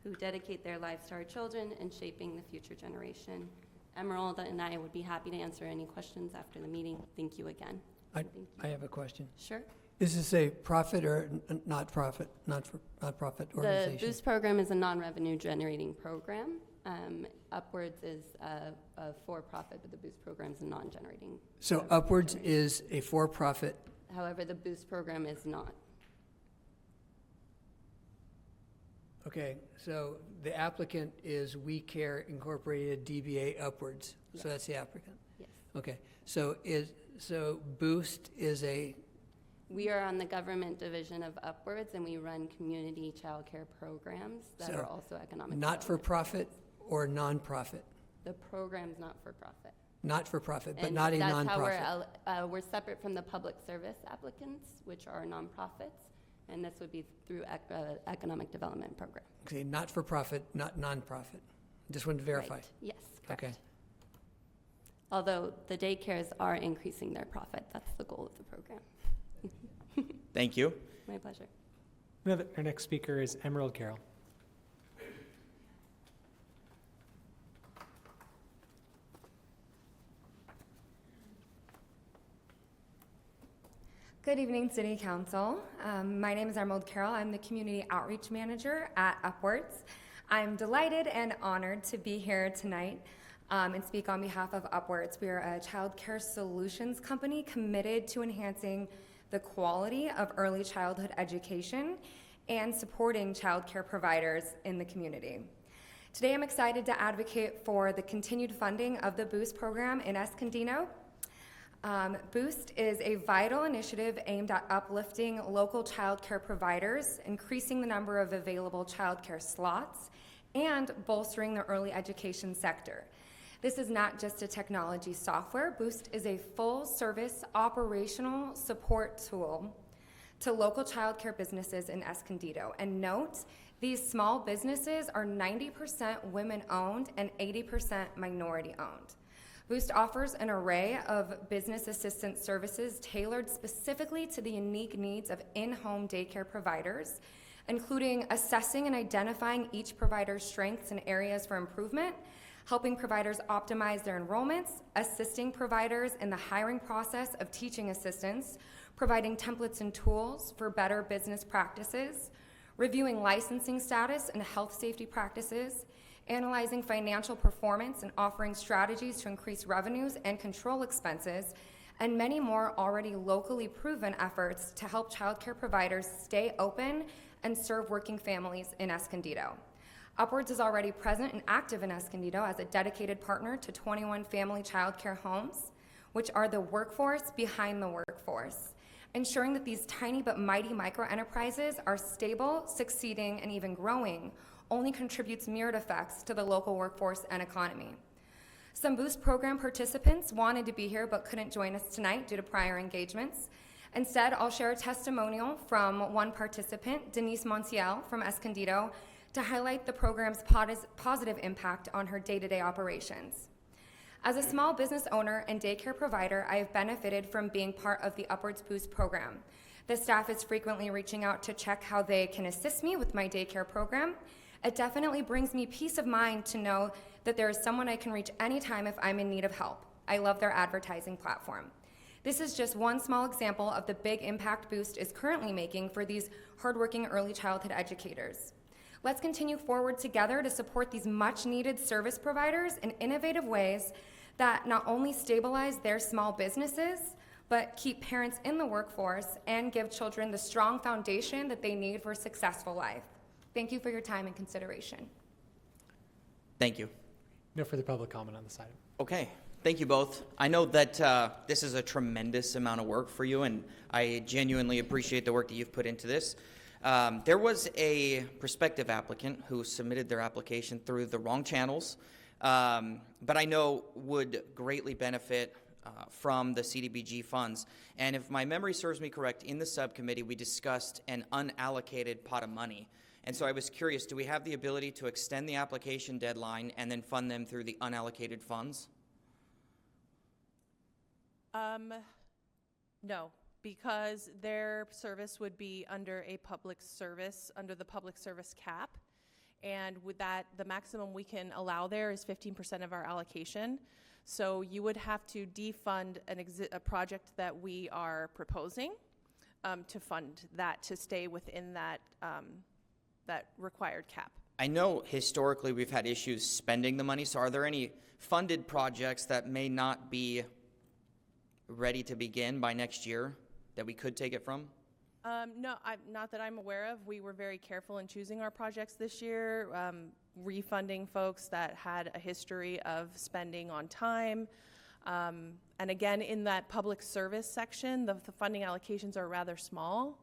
who dedicate their lives to our children and shaping the future generation. Emerald and I would be happy to answer any questions after the meeting. Thank you again.
I have a question.
Sure.
Is this a profit or not-profit organization?
The Boost program is a non-revenue generating program. Upwards is a for-profit, but the Boost program is a non-generating.
So Upwards is a for-profit.
However, the Boost program is not.
Okay, so the applicant is We Care Incorporated DBA Upwards.
Yes.
So that's the applicant?
Yes.
Okay, so Boost is a...
We are on the government division of Upwards, and we run community child care programs that are also economic.
Not-for-profit or non-profit?
The program's not-for-profit.
Not-for-profit, but
And
not a
that's
non-profit?
how we're separate from the public service applicants, which are nonprofits, and this would be through economic development program.
Okay, not-for-profit, not non-profit. Just wanted to verify.
Right. Yes, correct.
Okay.
Although the daycares are increasing their profit, that's the goal of the program.
Thank you.
My pleasure.
Our next speaker is Emerald Carroll.
Good evening, City Council. My name is Emerald Carroll. I'm the Community Outreach Manager at Upwards. I'm delighted and honored to be here tonight and speak on behalf of Upwards. We are a child care solutions company committed to enhancing the quality of early childhood education and supporting child care providers in the community. Today, I'm excited to advocate for the continued funding of the Boost program in Escondido. Boost is a vital initiative aimed at uplifting local child care providers, increasing the number of available child care slots, and bolstering the early education sector. This is not just a technology software. Boost is a full-service operational support tool to local child care businesses in Escondido. And note, these small businesses are 90% women-owned and 80% minority-owned. Boost offers an array of business assistance services tailored specifically to the unique needs of in-home daycare providers, including assessing and identifying each provider's strengths and areas for improvement, helping providers optimize their enrollments, assisting providers in the hiring process of teaching assistants, providing templates and tools for better business practices, reviewing licensing status and health safety practices, analyzing financial performance and offering strategies to increase revenues and control expenses, and many more already locally proven efforts to help childcare providers stay open and serve working families in Escondido. Upwards is already present and active in Escondido as a dedicated partner to 21 family childcare homes, which are the workforce behind the workforce, ensuring that these tiny but mighty micro-enterprises are stable, succeeding, and even growing only contributes mirrored effects to the local workforce and economy. Some Boost program participants wanted to be here but couldn't join us tonight due to prior engagements. Instead, I'll share a testimonial from one participant, Denise Montiel from Escondido, to highlight the program's positive impact on her day-to-day operations. As a small business owner and daycare provider, I have benefited from being part of the Upwards Boost program. The staff is frequently reaching out to check how they can assist me with my daycare program. It definitely brings me peace of mind to know that there is someone I can reach anytime if I'm in need of help. I love their advertising platform. This is just one small example of the big impact Boost is currently making for these hardworking early childhood educators. Let's continue forward together to support these much-needed service providers in innovative ways that not only stabilize their small businesses, but keep parents in the workforce and give children the strong foundation that they need for a successful life. Thank you for your time and consideration.
Thank you.
No further public comment on this item.
Okay, thank you both. I know that this is a tremendous amount of work for you, and I genuinely appreciate the work that you've put into this. There was a prospective applicant who submitted their application through the wrong channels, but I know would greatly benefit from the CDBG funds. And if my memory serves me correct, in the subcommittee we discussed an unallocated pot of money. And so I was curious, do we have the ability to extend the application deadline and then fund them through the unallocated funds?
No, because their service would be under a public service, under the public service cap. And with that, the maximum we can allow there is 15% of our allocation. So you would have to defund a project that we are proposing to fund that, to stay within that that required cap.
I know historically we've had issues spending the money, so are there any funded projects that may not be ready to begin by next year that we could take it from?
No, not that I'm aware of. We were very careful in choosing our projects this year, refunding folks that had a history of spending on time. And again, in that public service section, the funding allocations are rather small.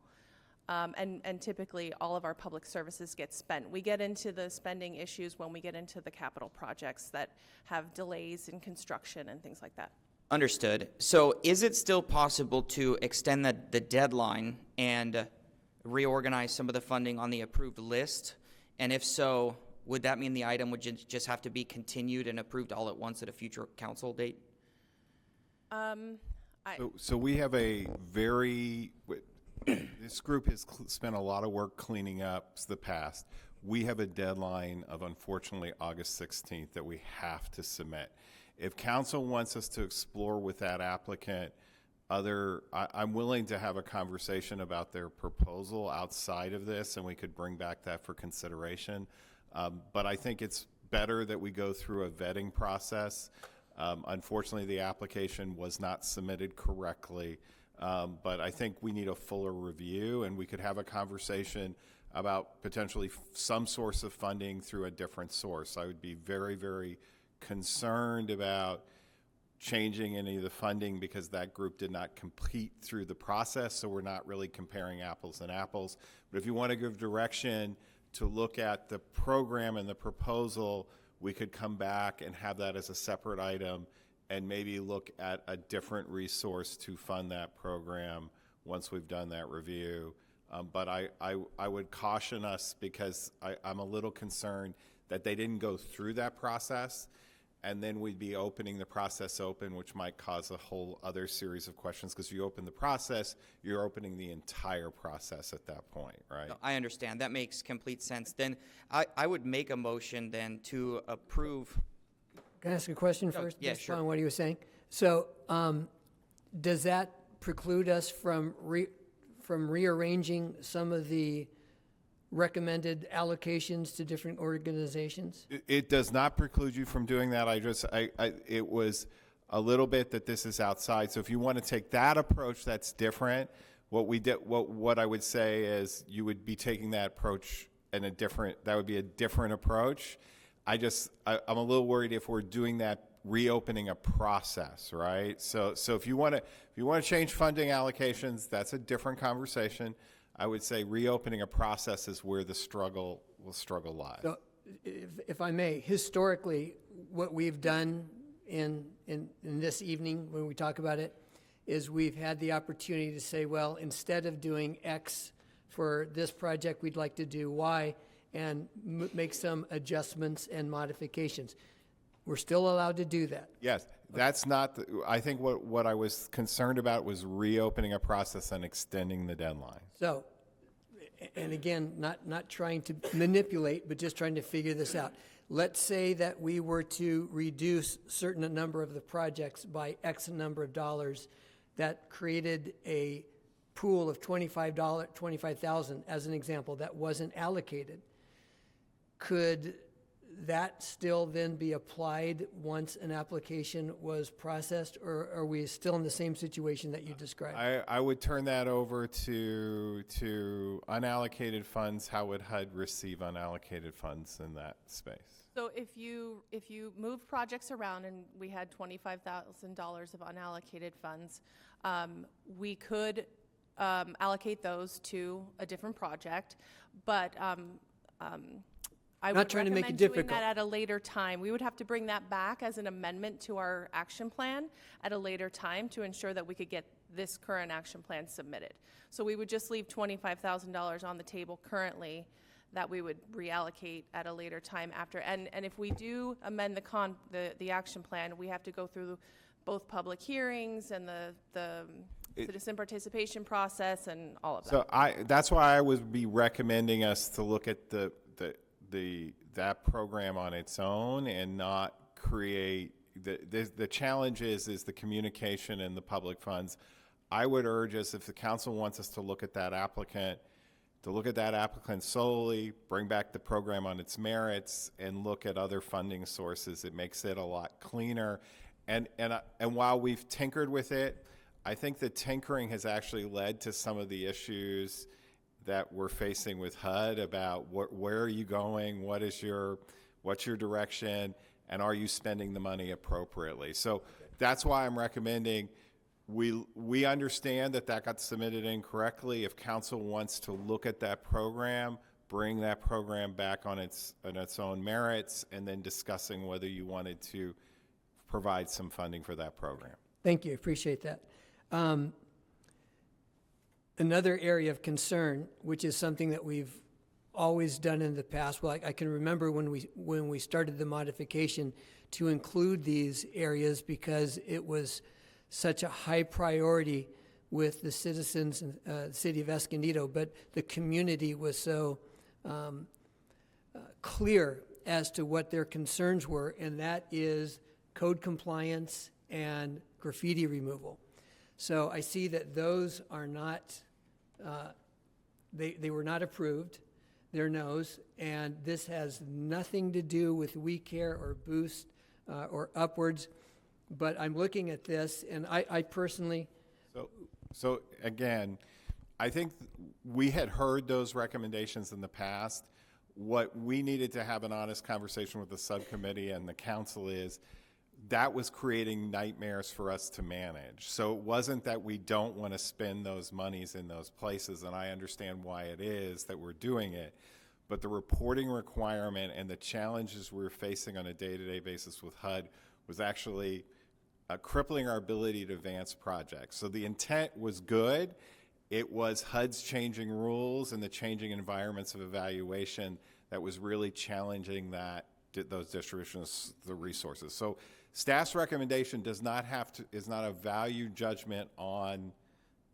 And typically all of our public services get spent. We get into the spending issues when we get into the capital projects that have delays in construction and things like that.
Understood. So is it still possible to extend the deadline and reorganize some of the funding on the approved list? And if so, would that mean the item would just have to be continued and approved all at once at a future council date?
So we have a very... This group has spent a lot of work cleaning up the past. We have a deadline of, unfortunately, August 16th that we have to submit. If council wants us to explore with that applicant I'm willing to have a conversation about their proposal outside of this, and we could bring back that for consideration. But I think it's better that we go through a vetting process. Unfortunately, the application was not submitted correctly. But I think we need a fuller review, and we could have a conversation about potentially some source of funding through a different source. I would be very, very concerned about changing any of the funding because that group did not compete through the process, so we're not really comparing apples and apples. But if you want to give direction to look at the program and the proposal, we could come back and have that as a separate item and maybe look at a different resource to fund that program once we've done that review. But I would caution us because I'm a little concerned that they didn't go through that process. and then we'd be opening the process open, which might cause a whole other series of questions, because you open the process, you're opening the entire process at that point, right?
No, I understand. That makes complete sense. Then I would make a motion then to approve.
Can I ask a question first?
Yeah,
based
sure.
on what he was saying? So, does that preclude us from rearranging some of the recommended allocations to different organizations?
It does not preclude you from doing that. It was a little bit that this is outside. So if you want to take that approach, that's different. What I would say is you would be taking that approach that would be a different approach. I'm a little worried if we're doing that, reopening a process, right? So if you want to change funding allocations, that's a different conversation. I would say reopening a process is where the struggle lies.
So, if I may, historically, what we've done in this evening when we talk about it is we've had the opportunity to say, well, instead of doing X for this project, we'd like to do Y and make some adjustments and modifications. We're still allowed to do that.
Yes, that's not. I think what I was concerned about was reopening a process and extending the deadline.
So, and again, not trying to manipulate, but just trying to figure this out. Let's say that we were to reduce certain number of the projects by X number of dollars. That created a pool of $25,000 as an example that wasn't allocated. Could that still then be applied once an application was processed, or are we still in the same situation that you described?
I would turn that over to unallocated funds. How would HUD receive unallocated funds in that space?
So if you move projects around and we had $25,000 of unallocated funds, we could allocate those to a different project, but I would
trying to make it
recommend
difficult.
doing that at a later time. We would have to bring that back as an amendment to our action plan at a later time to ensure that we could get this current action plan submitted. So we would just leave $25,000 on the table currently that we would reallocate at a later time after. And if we do amend the action plan, we have to go through both public hearings and the citizen participation process and all of that.
So that's why I would be recommending us to look at that program on its own and not create the challenge is the communication and the public funds. I would urge us, if the council wants us to look at that applicant solely, bring back the program on its merits, and look at other funding sources. It makes it a lot cleaner. And while we've tinkered with it, I think the tinkering has actually led to some of the issues that we're facing with HUD about where are you going, what's your direction, and are you spending the money appropriately? So that's why I'm recommending we understand that got submitted incorrectly. If council wants to look at that program, bring that program back on its own merits, and then discussing whether you wanted to provide some funding for that program.
Thank you, appreciate that. Another area of concern, which is something that we've always done in the past, well, I can remember when we started the modification to include these areas because it was such a high priority with the citizens in the city of Escondido, but the community was so clear as to what their concerns were, and that is code compliance and graffiti removal. So I see that those are not, they were not approved, they're no's, and this has nothing to do with We Care or Boost or Upwards, but I'm looking at this, and I personally...
So again, I think we had heard those recommendations in the past. What we needed to have an honest conversation with the subcommittee and the council is that was creating nightmares for us to manage. So it wasn't that we don't want to spend those monies in those places, and I understand why it is that we're doing it, but the reporting requirement and the challenges we're facing on a day-to-day basis with HUD was actually crippling our ability to advance projects. So the intent was good. It was HUD's changing rules and the changing environments of evaluation that was really challenging that those distributions, the resources. So staff's recommendation is not a value judgment on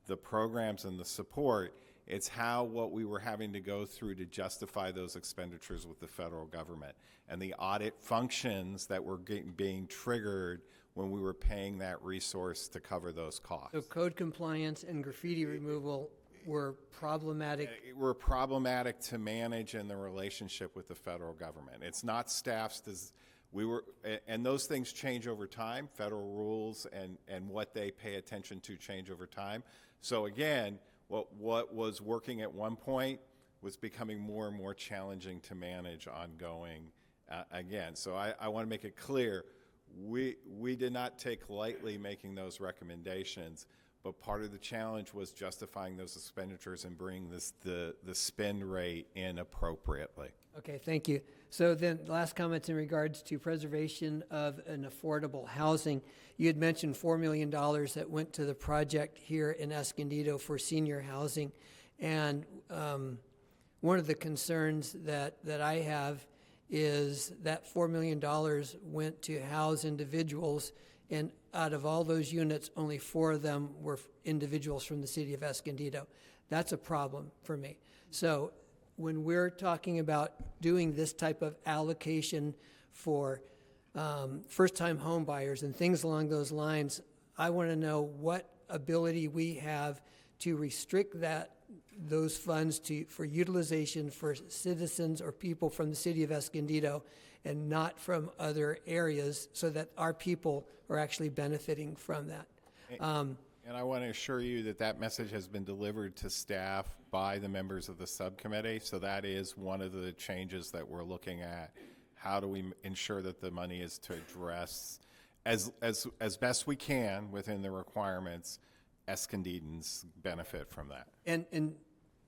the programs and the support. It's what we were having to go through to justify those expenditures with the federal government and the audit functions that were being triggered when we were paying that resource to cover those costs.
So code compliance and graffiti removal were problematic?
Were problematic to manage in the relationship with the federal government. It's not staff's, and those things change over time. Federal rules and what they pay attention to change over time. So again, what was working at one point was becoming more and more challenging to manage ongoing again. So I want to make it clear, we did not take lightly making those recommendations, but part of the challenge was justifying those expenditures and bringing the spend rate in appropriately.
Okay, thank you. So then last comments in regards to preservation of an affordable housing. You had mentioned $4 million that went to the project here in Escondido for senior housing. And one of the concerns that I have is that $4 million went to house individuals, and out of all those units, only 4 of them were individuals from the city of Escondido. That's a problem for me. So when we're talking about doing this type of allocation for first-time home buyers and things along those lines, I want to know what ability we have to restrict those funds for utilization for citizens or people from the city of Escondido and not from other areas, so that our people are actually benefiting from that.
And I want to assure you that message has been delivered to staff by the members of the subcommittee. So that is one of the changes that we're looking at. How do we ensure that the money is to address, as best we can within the requirements, Escondidans benefit from that.
And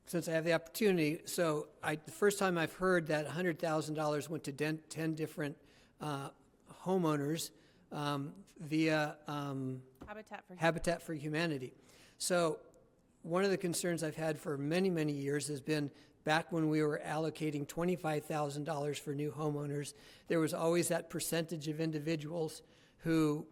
since I have the opportunity, so the first time I've heard that $100,000 went to 10 different homeowners via Habitat for Humanity. So one of the concerns I've had for many, many years has been back when we were allocating $25,000 for new homeowners, there was always that percentage of individuals who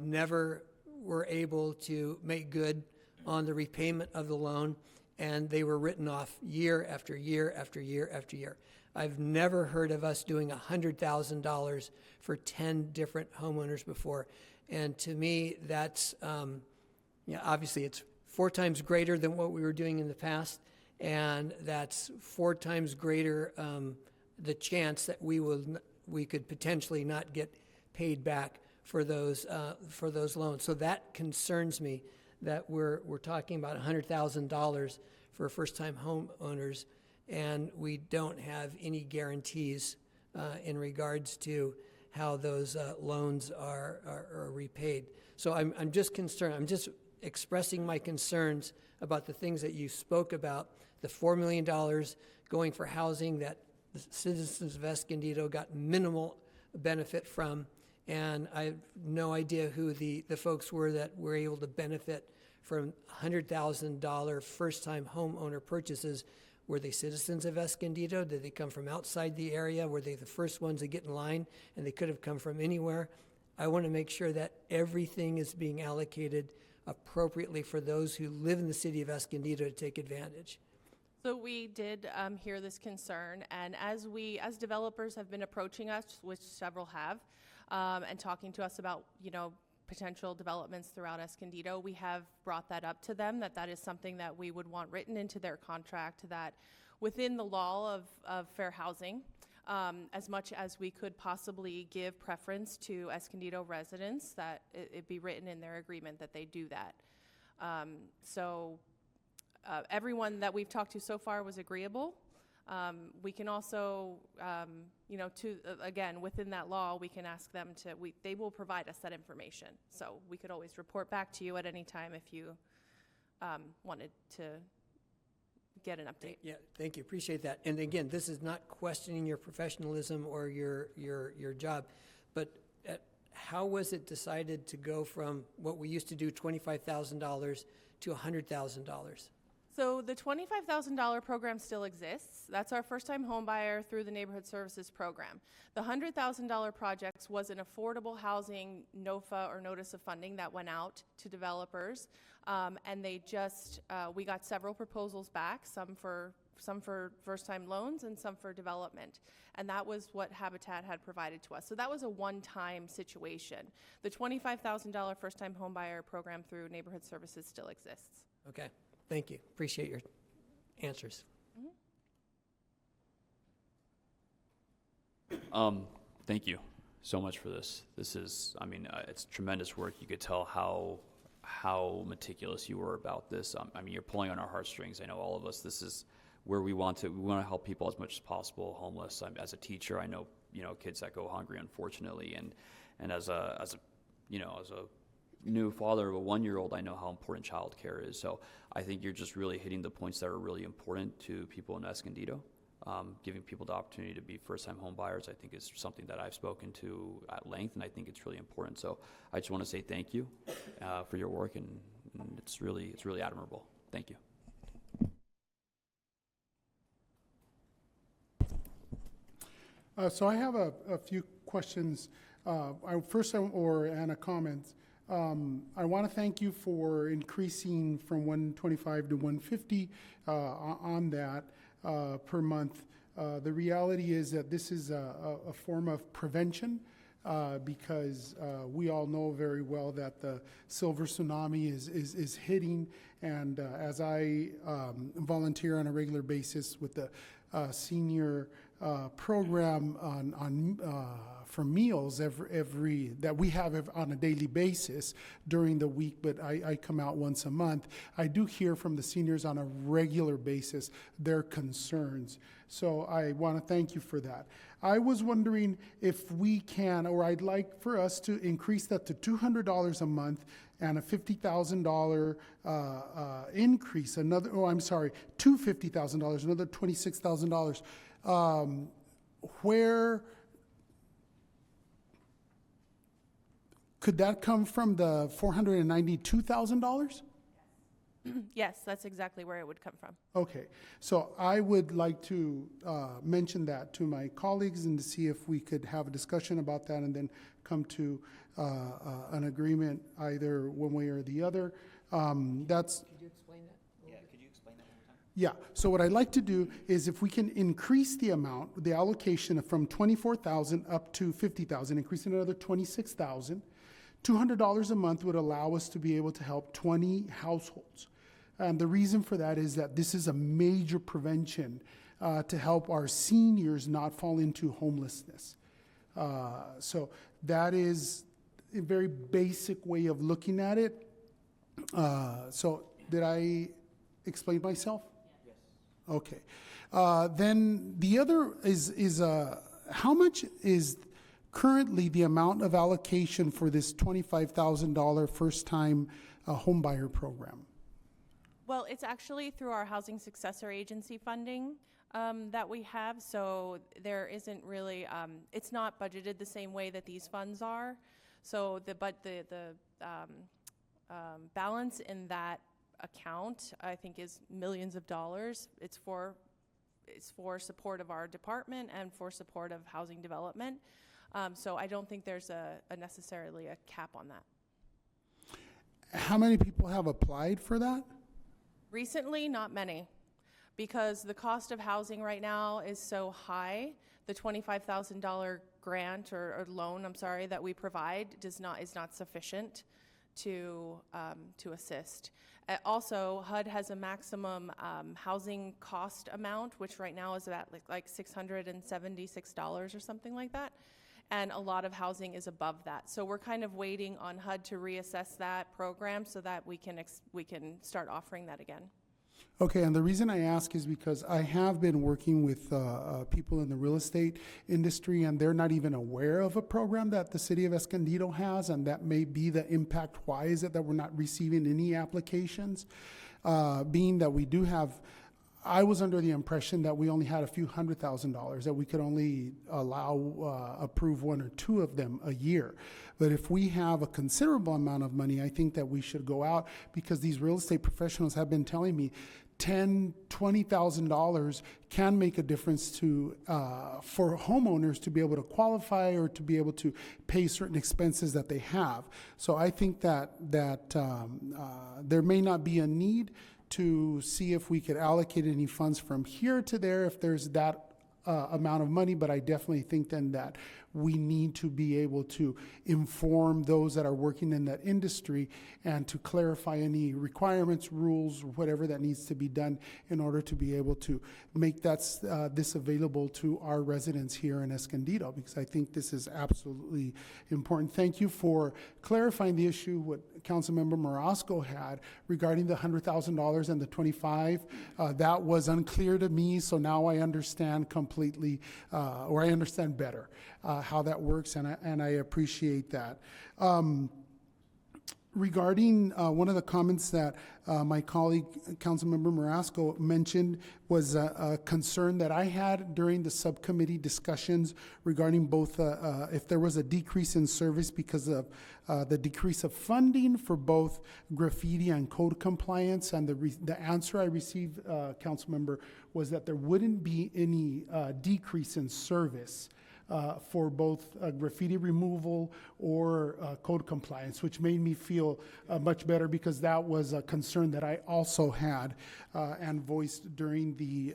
never were able to make good on the repayment of the loan, and they were written off year after year after year after year. I've never heard of us doing $100,000 for 10 different homeowners before. And to me, that's, obviously it's 4 times greater than what we were doing in the past, and that's 4 times greater the chance that we could potentially not get paid back for those loans. So that concerns me, that we're talking about $100,000 for first-time homeowners, and we don't have any guarantees in regards to how those loans are repaid. So I'm just concerned. I'm just expressing my concerns about the things that you spoke about, the $4 million going for housing that the citizens of Escondido got minimal benefit from, and I have no idea who the folks were that were able to benefit from $100,000 first-time homeowner purchases. Were they citizens of Escondido? Did they come from outside the area? Were they the first ones to get in line, and they could have come from anywhere? I want to make sure that everything is being allocated appropriately for those who live in the city of Escondido to take advantage.
So we did hear this concern, and as developers have been approaching us, which several have, and talking to us about, potential developments throughout Escondido, we have brought that up to them, that is something that we would want written into their contract, that within the law of fair housing, as much as we could possibly give preference to Escondido residents, that it be written in their agreement that they do that. Everyone that we've talked to so far was agreeable. We can also, again, within that law, we can ask them they will provide us that information. So we could always report back to you at any time if you wanted to get an update.
Yeah, thank you, appreciate that. And again, this is not questioning your professionalism or your job, but how was it decided to go from what we used to do, $25,000 to $100,000?
So the $25,000 program still exists. That's our first-time home buyer through the Neighborhood Services Program. The $100,000 projects was an affordable housing NOFA or notice of funding that went out to developers, and they just we got several proposals back, some for first-time loans and some for development, and that was what Habitat had provided to us. So that was a one-time situation. The $25,000 first-time home buyer program through Neighborhood Services still exists.
Okay, thank you. Appreciate your answers.
Thank you so much for this. This is, I mean, it's tremendous work. You could tell how meticulous you were about this. I mean, you're pulling on our heartstrings. I know all of us. This is where we want to help people as much as possible. Homeless. As a teacher, I know kids that go hungry, unfortunately, and as a new father of a 1-year-old, I know how important childcare is. So I think you're just really hitting the points that are really important to people in Escondido. Giving people the opportunity to be first-time home buyers, I think, is something that I've spoken to at length, and I think it's really important. So I just want to say thank you for your work, and it's really admirable. Thank you.
So I have a few questions. And a comment. I want to thank you for increasing from 125 to 150 on that per month. The reality is that this is a form of prevention because we all know very well that the silver tsunami is hitting. And as I volunteer on a regular basis with the senior program for meals that we have on a daily basis during the week, but I come out once a month. I do hear from the seniors on a regular basis their concerns. So I want to thank you for that. I was wondering if we can, or I'd like for us to increase that to $200 a month and a $50,000 increase, to $50,000, another $26,000. Where could that come from, the $492,000?
Yes, that's exactly where it would come from.
Okay, so I would like to mention that to my colleagues and to see if we could have a discussion about that and then come to an agreement either one way or the other. That's.
Could you explain that? Yeah, could you explain that one more time?
Yeah, so what I'd like to do is if we can increase the amount, the allocation from $24,000 up to $50,000, increasing another $26,000, $200 a month would allow us to be able to help 20 households. And the reason for that is that this is a major prevention to help our seniors not fall into homelessness. So that is a very basic way of looking at it. So did I explain myself?
Yes.
Okay. Then the other is how much is currently the amount of allocation for this $25,000 first-time homebuyer program?
Well, it's actually through our Housing Successor Agency funding that we have, so there isn't really, it's not budgeted the same way that these funds are. So the balance in that account, I think, is millions of dollars. It's for support of our department and for support of housing development. So I don't think there's necessarily a cap on that.
How many people have applied for that?
Recently, not many, because the cost of housing right now is so high. The $25,000 grant or loan, that we provide is not sufficient to assist. Also, HUD has a maximum housing cost amount, which right now is about like $676 or something like that. And a lot of housing is above that. So we're kind of waiting on HUD to reassess that program so that we can start offering that again.
Okay, and the reason I ask is because I have been working with people in the real estate industry, and they're not even aware of a program that the city of Escondido has, and that may be the impact. Why is it that we're not receiving any applications? Being that we do have I was under the impression that we only had a few $100,000, that we could only approve one or two of them a year. But if we have a considerable amount of money, I think that we should go out, because these real estate professionals have been telling me $10,000, $20,000 can make a difference to for homeowners to be able to qualify or to be able to pay certain expenses that they have. So I think that there may not be a need to see if we could allocate any funds from here to there if there's that amount of money, but I definitely think then that we need to be able to inform those that are working in that industry and to clarify any requirements, rules, whatever that needs to be done in order to be able to make this available to our residents here in Escondido, because I think this is absolutely important. Thank you for clarifying the issue what Councilmember Marasco had regarding the $100,000 and the 25. That was unclear to me, so now I understand completely, or I understand better how that works, and I appreciate that. Regarding one of the comments that my colleague, Councilmember Marasco, mentioned was a concern that I had during the subcommittee discussions regarding both if there was a decrease in service because of the decrease of funding for both graffiti and code compliance. And the answer I received, Councilmember, was that there wouldn't be any decrease in service for both graffiti removal or code compliance, which made me feel much better, because that was a concern that I also had and voiced during the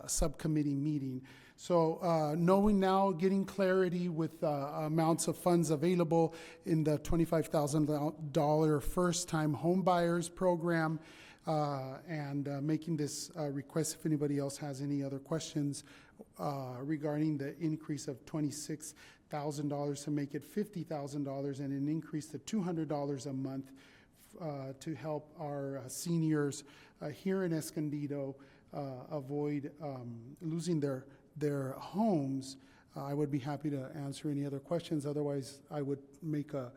subcommittee meeting. So knowing now, getting clarity with amounts of funds available in the $25,000 first-time home buyers program, and making this request, if anybody else has any other questions regarding the increase of $26,000 to make it $50,000 and an increase to $200 a month to help our seniors here in Escondido avoid losing their homes. I would be happy to answer any other questions. Otherwise, I would make a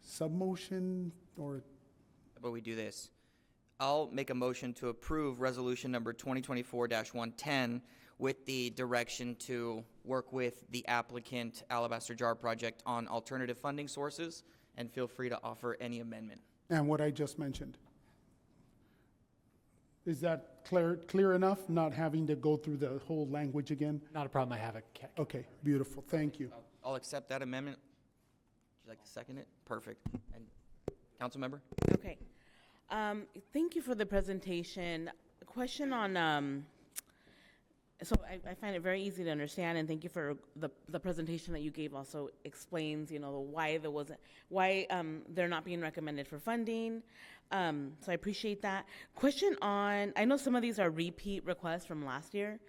sub-motion or...
How about we do this? I'll make a motion to approve resolution number 2024-110 with the direction to work with the applicant, Alabaster Jar Project, on alternative funding sources, and feel free to offer any amendment.
And what I just mentioned. Is that clear enough, not having to go through the whole language again?
Not a problem. I have it.
Okay, beautiful. Thank you.
I'll accept that amendment. Would you like to second it? Perfect. And Councilmember?
Okay. Thank you for the presentation. A question on, so I find it very easy to understand, and thank you for the presentation that you gave also explains, why they're not being recommended for funding. So I appreciate that. Question on, I know some of these are repeat requests from last year.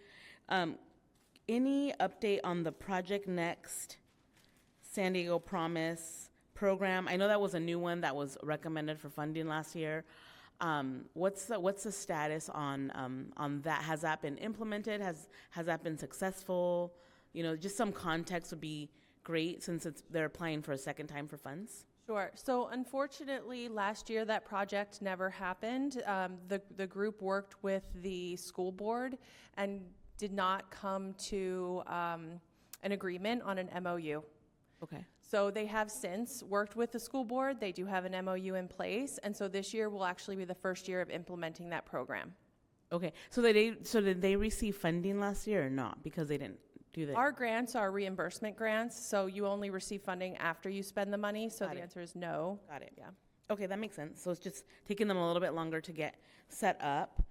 Any update on the Project Next San Diego Promise program? I know that was a new one that was recommended for funding last year. What's the status on that? Has that been implemented? Has that been successful? Just some context would be great, since they're applying for a second time for funds.
Sure. So unfortunately, last year that project never happened. The group worked with the school board and did not come to an agreement on an MOU.
Okay.
So they have since worked with the school board. They do have an MOU in place, and so this year will actually be the first year of implementing that program.
Okay. So did they receive funding last year or not? Because they didn't do that.
Our grants are reimbursement grants, so you only receive funding after you spend the money. So the answer is no.
Got it.
Yeah.
Okay, that makes sense. So it's just taking them a little bit longer to get set up.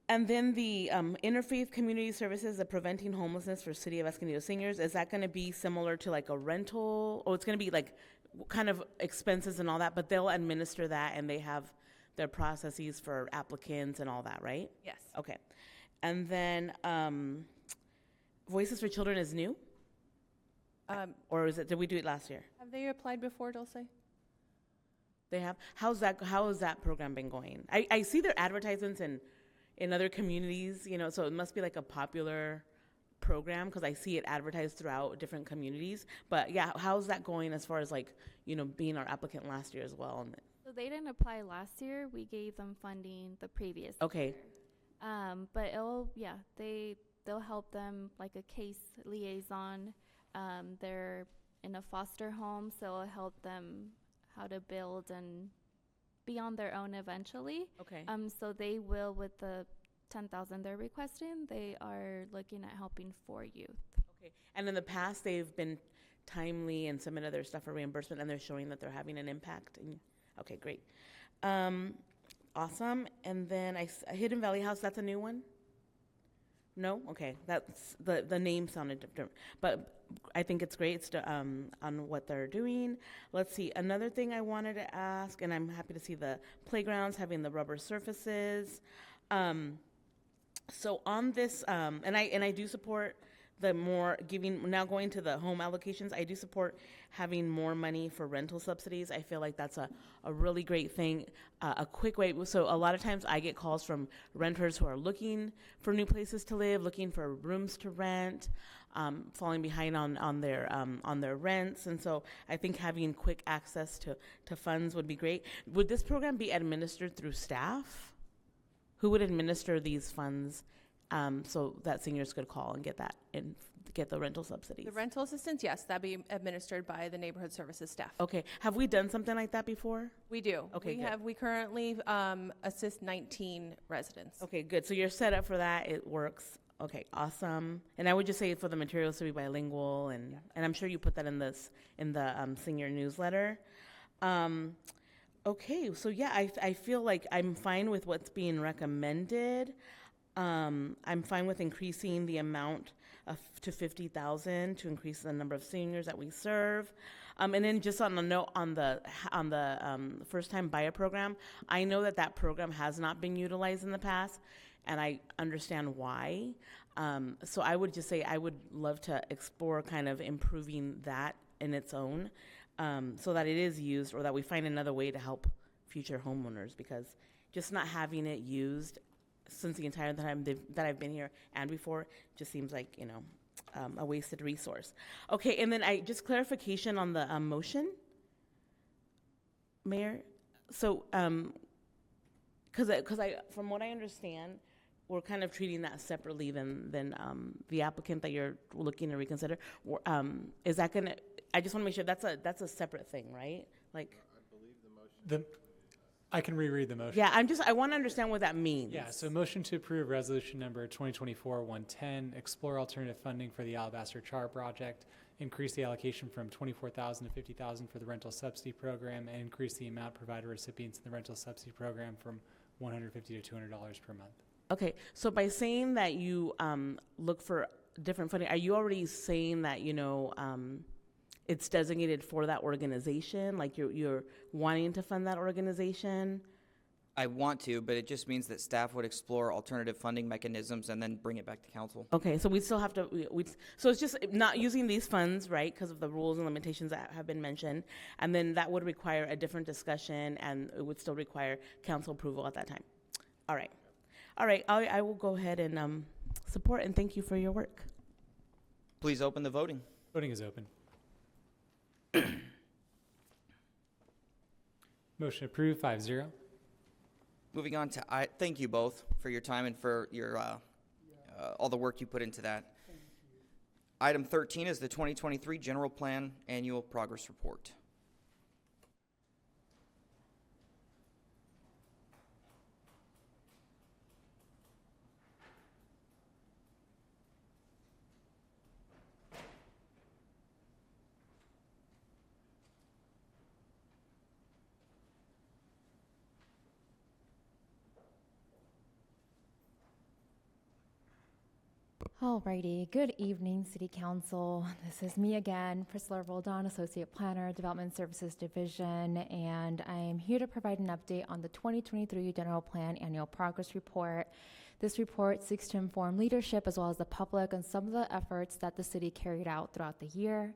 And then the interfaith community services, the preventing homelessness for City of Escondido seniors, is that going to be similar to like a rental, or it's going to be like kind of expenses and all that, but they'll administer that and they have their processes for applicants and all that, right?
Yes.
Okay. And then Voices for Children is new? Or did we do it last year?
Have they applied before, Dulce?
They have? How has that program been going? I see their advertisements in other communities, so it must be like a popular program, because I see it advertised throughout different communities. But yeah, how's that going as far as being our applicant last year as well?
So
they didn't apply last year. We gave them funding the previous
Okay.
year. But they'll help them like a case liaison. They're in a foster home, so it'll help them how to build and be on their own eventually.
Okay.
So they will, with the 10,000 they're requesting, they are looking at helping 4 youth.
Okay. And in the past, they've been timely and submitted their stuff for reimbursement, and they're showing that they're having an impact. And, okay, great. Awesome. And then Hidden Valley House, that's a new one? No? Okay. That's the name sounded different. But I think it's great on what they're doing. Let's see. Another thing I wanted to ask, and I'm happy to see the playgrounds having the rubber surfaces. So on this, and I do support the more giving, now going to the home allocations, I do support having more money for rental subsidies. I feel like that's a really great thing, a quick way. So a lot of times I get calls from renters who are looking for new places to live, looking for rooms to rent, falling behind on their rents. And so I think having quick access to funds would be great. Would this program be administered through staff? Who would administer these funds so that seniors could call and get that and get the rental subsidies?
The rental assistance, yes, that'd be administered by the neighborhood services staff.
Okay. Have we done something like that before?
We do.
Okay, good.
We currently assist 19 residents.
Okay, good. So you're set up for that. It works. Okay, awesome. And I would just say for the materials to be bilingual, and I'm sure you put that in the senior newsletter. Okay, so yeah, I feel like I'm fine with what's being recommended. I'm fine with increasing the amount to 50,000 to increase the number of seniors that we serve. And then just on the note on the first-time buyer program, I know that program has not been utilized in the past, and I understand why. So I would just say I would love to explore kind of improving that in its own, so that it is used, or that we find another way to help future homeowners, because just not having it used since the entire time that I've been here and before just seems like, a wasted resource. Okay, and then just clarification on the motion, Mayor. So, because from what I understand, we're kind of treating that separately than the applicant that you're looking to reconsider. Is that gonna? I just want to make sure that's a separate thing, right? Like,
I believe the motion.
I can reread the motion.
Yeah, I want to understand what that means.
Yeah, so motion to approve resolution number 2024-110, explore alternative funding for the Alabaster Char project, increase the allocation from 24,000 to 50,000 for the rental subsidy program, and increase the amount provided to recipients in the rental subsidy program from $150 to $200 per month.
Okay, so by saying that you look for different funding, are you already saying that it's designated for that organization? Like you're wanting to fund that organization?
I want to, but it just means that staff would explore alternative funding mechanisms and then bring it back to council.
Okay, so we still have to, so it's just not using these funds, right, because of the rules and limitations that have been mentioned, and then that would require a different discussion, and it would still require council approval at that time. All right, I will go ahead and support, and thank you for your work.
Please open the voting.
Voting is open. Motion approved, 5-0.
Moving on to, thank you both for your time and for your all the work you put into that. Item 13 is the 2023 General Plan Annual Progress Report.
Alrighty, good evening, City Council. This is me again, Priscilla Roldan, Associate Planner, Development Services Division, and I am here to provide an update on the 2023 General Plan Annual Progress Report. This report seeks to inform leadership as well as the public on some of the efforts that the city carried out throughout the year.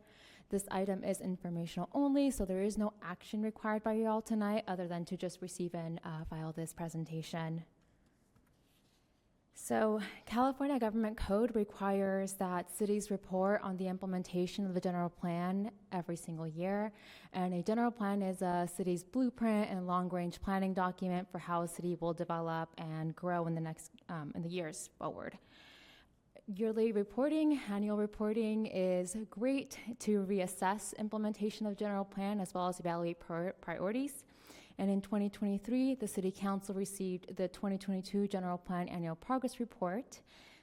This item is informational only, so there is no action required by you all tonight other than to just receive and file this presentation. So, California Government Code requires that cities report on the implementation of the general plan every single year. And a general plan is a city's blueprint and long-range planning document for how a city will develop and grow in the years forward. Yearly reporting, annual reporting is great to reassess implementation of general plan as well as evaluate priorities. And in 2023, the City Council received the 2022 General Plan Annual Progress Report.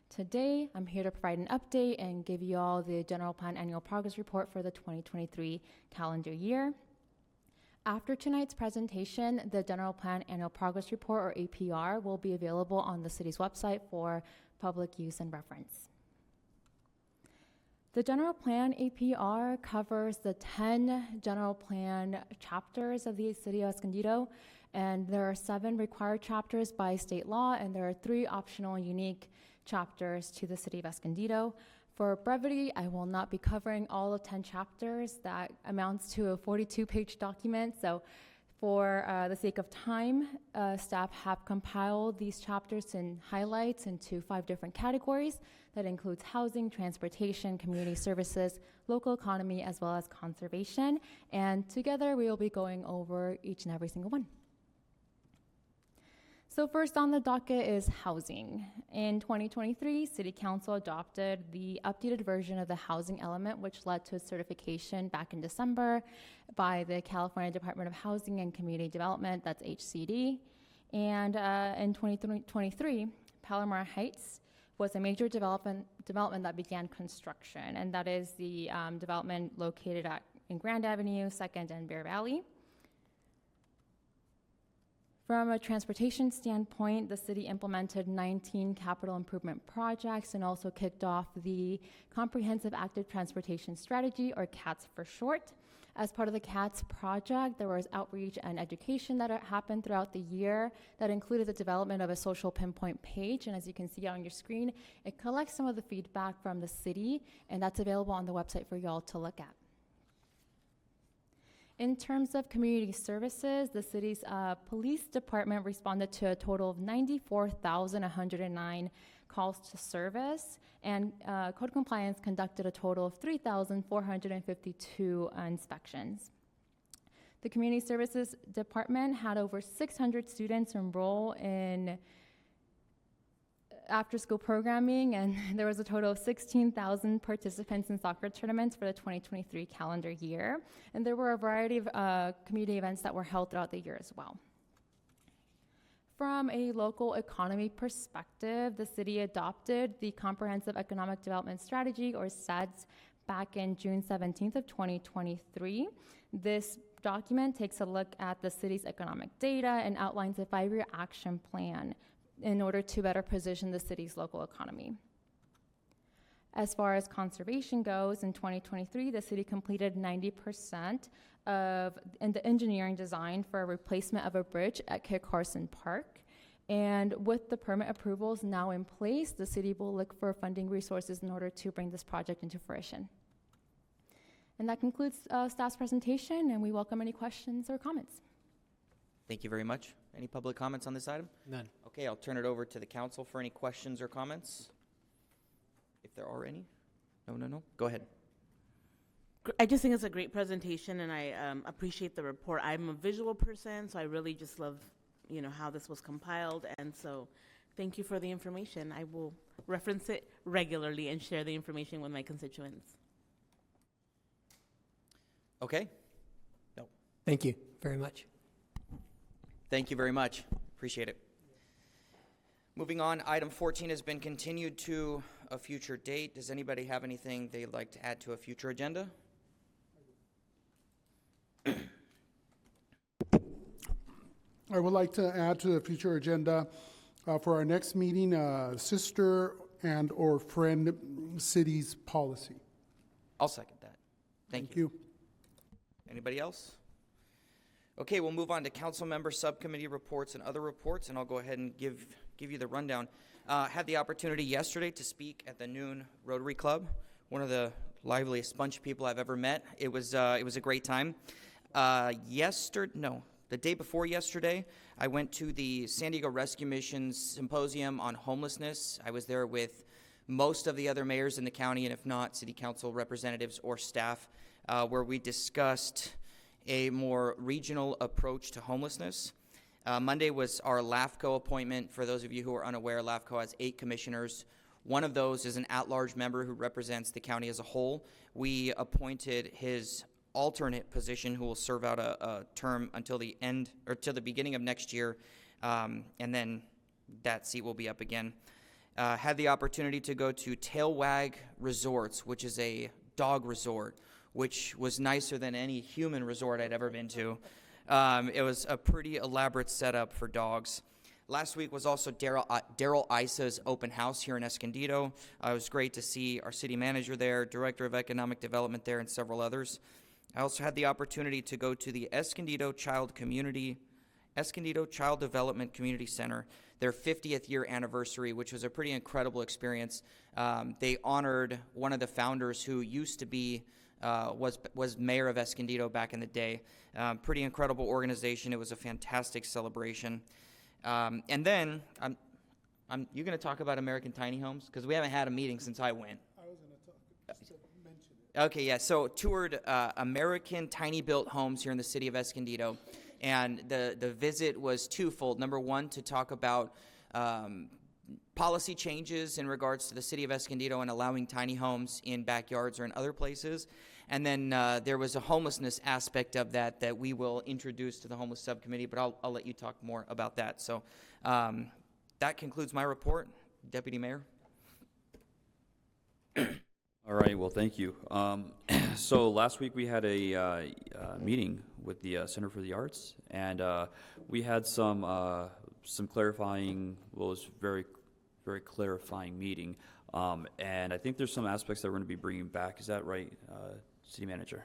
Today, I'm here to provide an update and give you all the General Plan Annual Progress Report for the 2023 calendar year. After tonight's presentation, the General Plan Annual Progress Report, or APR, will be available on the city's website for public use and reference. The General Plan APR covers the 10 General Plan chapters of the City of Escondido, and there are 7 required chapters by state law, and there are 3 optional unique chapters to the City of Escondido. For brevity, I will not be covering all of 10 chapters. That amounts to a 42-page document, so for the sake of time, staff have compiled these chapters and highlights into 5 different categories. That includes housing, transportation, community services, local economy, as well as conservation. And together, we will be going over each and every single one. So first on the docket is housing. In 2023, City Council adopted the updated version of the housing element, which led to its certification back in December by the California Department of Housing and Community Development, that's HCD. And in 2023, Palomar Heights was a major development that began construction, and that is the development located in Grand Avenue, 2nd, and Bear Valley. From a transportation standpoint, the city implemented 19 capital improvement projects and also kicked off the Comprehensive Active Transportation Strategy, or CATS for short. As part of the CATS project, there was outreach and education that happened throughout the year that included the development of a social pinpoint page. And as you can see on your screen, it collects some of the feedback from the city, and that's available on the website for y'all to look at. In terms of community services, the city's police department responded to a total of 94,109 calls to service, and code compliance conducted a total of 3,452 inspections. The community services department had over 600 students enroll in after-school programming, and there was a total of 16,000 participants in soccer tournaments for the 2023 calendar year. And there were a variety of community events that were held throughout the year as well. From a local economy perspective, the city adopted the Comprehensive Economic Development Strategy, or CEDS, back in June 17th of 2023. This document takes a look at the city's economic data and outlines a 5-year action plan in order to better position the city's local economy. As far as conservation goes, in 2023, the city completed 90% in the engineering design for a replacement of a bridge at Kit Carson Park. And with the permit approvals now in place, the city will look for funding resources in order to bring this project into fruition. And that concludes staff's presentation, and we welcome any questions or comments.
Thank you very much. Any public comments on this item?
None.
Okay, I'll turn it over to the council for any questions or comments, if there are any. No. Go ahead.
I just think it's a great presentation, and I appreciate the report. I'm a visual person, so I really just love, how this was compiled, and so thank you for the information. I will reference it regularly and share the information with my constituents.
Okay. No.
Thank you very much.
Thank you very much. Appreciate it. Moving on, item 14 has been continued to a future date. Does anybody have anything they'd like to add to a future agenda?
I would like to add to the future agenda for our next meeting, sister and or friend cities policy.
I'll second that. Thank you. Anybody else? Okay, we'll move on to council member subcommittee reports and other reports, and I'll go ahead and give you the rundown. Had the opportunity yesterday to speak at the noon Rotary Club, one of the liveliest bunch of people I've ever met. It was a great time. the day before yesterday, I went to the San Diego Rescue Mission's Symposium on Homelessness. I was there with most of the other mayors in the county, and if not, city council representatives or staff, where we discussed a more regional approach to homelessness. Monday was our LAFCO appointment. For those of you who are unaware, LAFCO has 8 commissioners. One of those is an at-large member who represents the county as a whole. We appointed his alternate position, who will serve out a term until the end, or till the beginning of next year, and then that seat will be up again. Had the opportunity to go to Tailwag Resorts, which is a dog resort, which was nicer than any human resort I'd ever been to. It was a pretty elaborate setup for dogs. Last week was also Daryl Isa's open house here in Escondido. It was great to see our city manager there, director of economic development there, and several others. I also had the opportunity to go to the Escondido Child Development Community Center, their 50th year anniversary, which was a pretty incredible experience. They honored one of the founders who used to be was mayor of Escondido back in the day. Pretty incredible organization. It was a fantastic celebration. And then, you going to talk about American Tiny Homes? Because we haven't had a meeting since I went.
I was going to talk, just to mention it.
Okay, yeah, so toured American Tiny Built Homes here in the city of Escondido. And the visit was twofold. Number one, to talk about policy changes in regards to the city of Escondido and allowing tiny homes in backyards or in other places. And then there was a homelessness aspect of that we will introduce to the homeless subcommittee, but I'll let you talk more about that. So that concludes my report. Deputy Mayor.
All right, well, thank you. So last week we had a meeting with the Center for the Arts, and we had some clarifying, well, it was very clarifying meeting, and I think there's some aspects that we're going to be bringing back. Is that right, City Manager?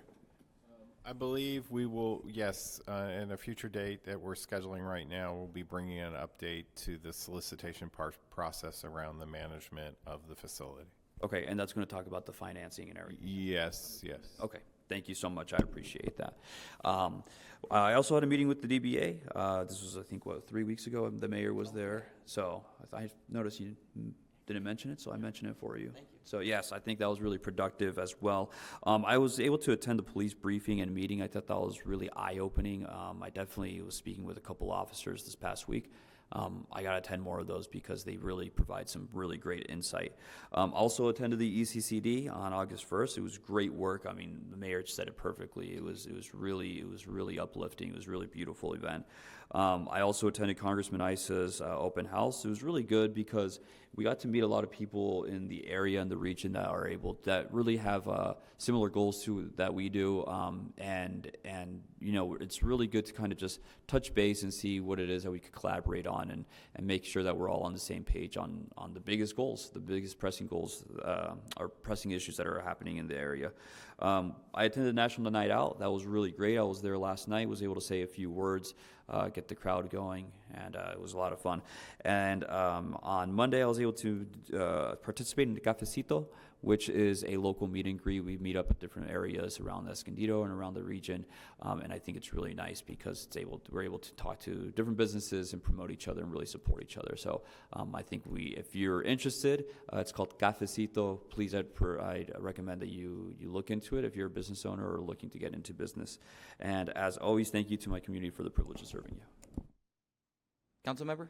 I believe we will, yes, in a future date that we're scheduling right now, we'll be bringing an update to the solicitation process around the management of the facility.
Okay, and that's going to talk about the financing and everything?
Yes, yes.
Okay, thank you so much. I appreciate that. I also had a meeting with the DBA. This was, I think, 3 weeks ago. The mayor was there. So I noticed you didn't mention it, so I mentioned it for you.
Thank you.
So yes, I think that was really productive as well. I was able to attend the police briefing and meeting. I thought that was really eye-opening. I definitely was speaking with a couple officers this past week. I got to attend more of those because they really provide some really great insight. Also attended the ECCD on August 1st. It was great work. I mean, the mayor said it perfectly. It was really uplifting. It was a really beautiful event. I also attended Congressman Isa's open house. It was really good because we got to meet a lot of people in the area and the region that really have similar goals to that we do, and you know, it's really good to kind of just touch base and see what it is that we could collaborate on and make sure that we're all on the same page on the biggest goals, the biggest pressing goals, or pressing issues that are happening in the area. I attended National Night Out. That was really great. I was there last night, was able to say a few words, get the crowd going, and it was a lot of fun. And on Monday, I was able to participate in the Cafecito, which is a local meet and greet. We meet up at different areas around Escondido and around the region, and I think it's really nice because we're able to talk to different businesses and promote each other and really support each other. So I think if you're interested, it's called Cafecito. Please, I'd recommend that you look into it if you're a business owner or looking to get into business. And as always, thank you to my community for the privilege of serving you.
Councilmember?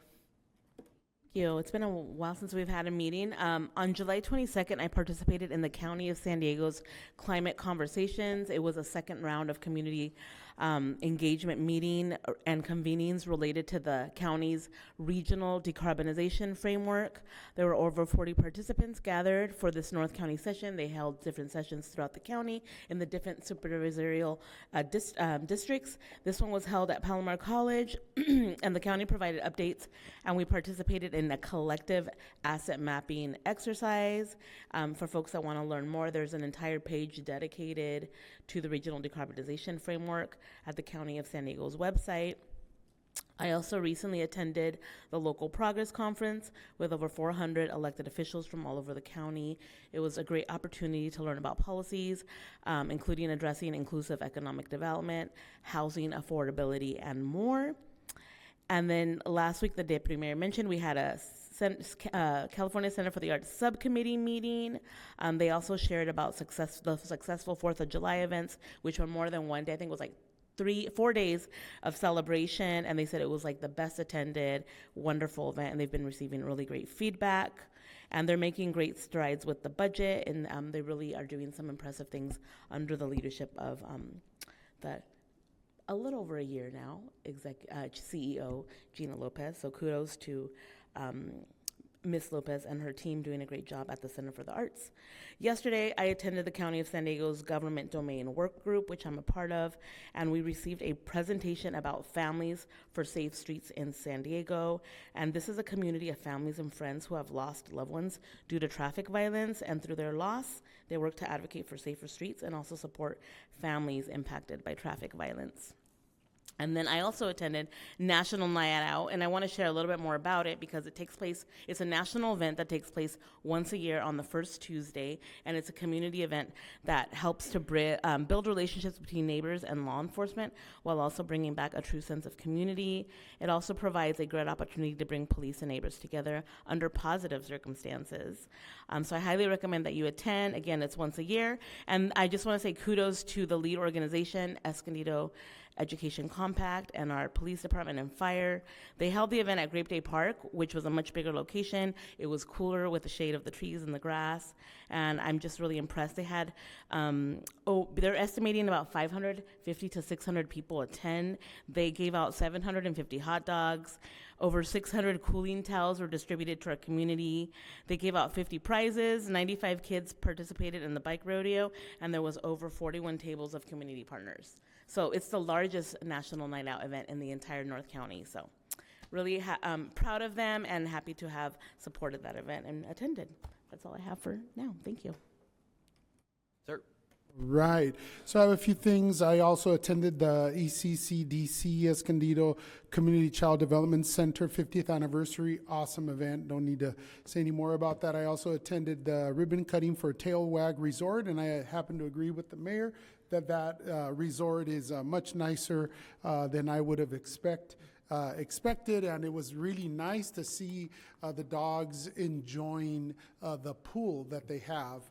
Thank you. It's been a while since we've had a meeting. On July 22nd, I participated in the County of San Diego's Climate Conversations. It was a second round of community engagement meeting and convenings related to the county's regional decarbonization framework. There were over 40 participants gathered for this North County session. They held different sessions throughout the county in the different supervisorial districts. This one was held at Palomar College, and the county provided updates, and we participated in a collective asset mapping exercise. For folks that want to learn more, there's an entire page dedicated to the regional decarbonization framework at the County of San Diego's website. I also recently attended the local progress conference with over 400 elected officials from all over the county. It was a great opportunity to learn about policies, including addressing inclusive economic development, housing affordability, and more. And then last week, the Deputy Mayor mentioned, we had a California Center for the Arts subcommittee meeting. They also shared about the successful 4th of July events, which were more than one day. I think it was like 4 days of celebration, and they said it was like the best attended, wonderful event, and they've been receiving really great feedback. And they're making great strides with the budget, and they really are doing some impressive things under the leadership of a little over a year now, CEO Gina Lopez. So kudos to Ms. Lopez and her team doing a great job at the Center for the Arts. Yesterday, I attended the County of San Diego's Government Domain Work Group, which I'm a part of, and we received a presentation about Families for Safe Streets in San Diego. And this is a community of families and friends who have lost loved ones due to traffic violence, and through their loss, they work to advocate for safer streets and also support families impacted by traffic violence. And then I also attended National Night Out, and I want to share a little bit more about it because it's a national event that takes place once a year on the first Tuesday, and it's a community event that helps to build relationships between neighbors and law enforcement while also bringing back a true sense of community. It also provides a great opportunity to bring police and neighbors together under positive circumstances. So I highly recommend that you attend. Again, it's once a year, and I just want to say kudos to the lead organization, Escondido Education Compact, and our police department and fire. They held the event at Grape Day Park, which was a much bigger location. It was cooler with the shade of the trees and the grass, and I'm just really impressed. They had, they're estimating about 550 to 600 people attend. They gave out 750 hot dogs. Over 600 cooling towels were distributed to our community. They gave out 50 prizes. 95 kids participated in the bike rodeo, and there was over 41 tables of community partners. So it's the largest National Night Out event in the entire North County. So really proud of them and happy to have supported that event and attended. That's all I have for now. Thank you.
Sir.
Right. So I have a few things. I also attended the ECCDC Escondido Community Child Development Center 50th anniversary. Awesome event. Don't need to say any more about that. I also attended the ribbon cutting for Tail Wag Resort, and I happen to agree with the mayor that resort is much nicer than I would have expected, and it was really nice to see the dogs enjoying the pool that they have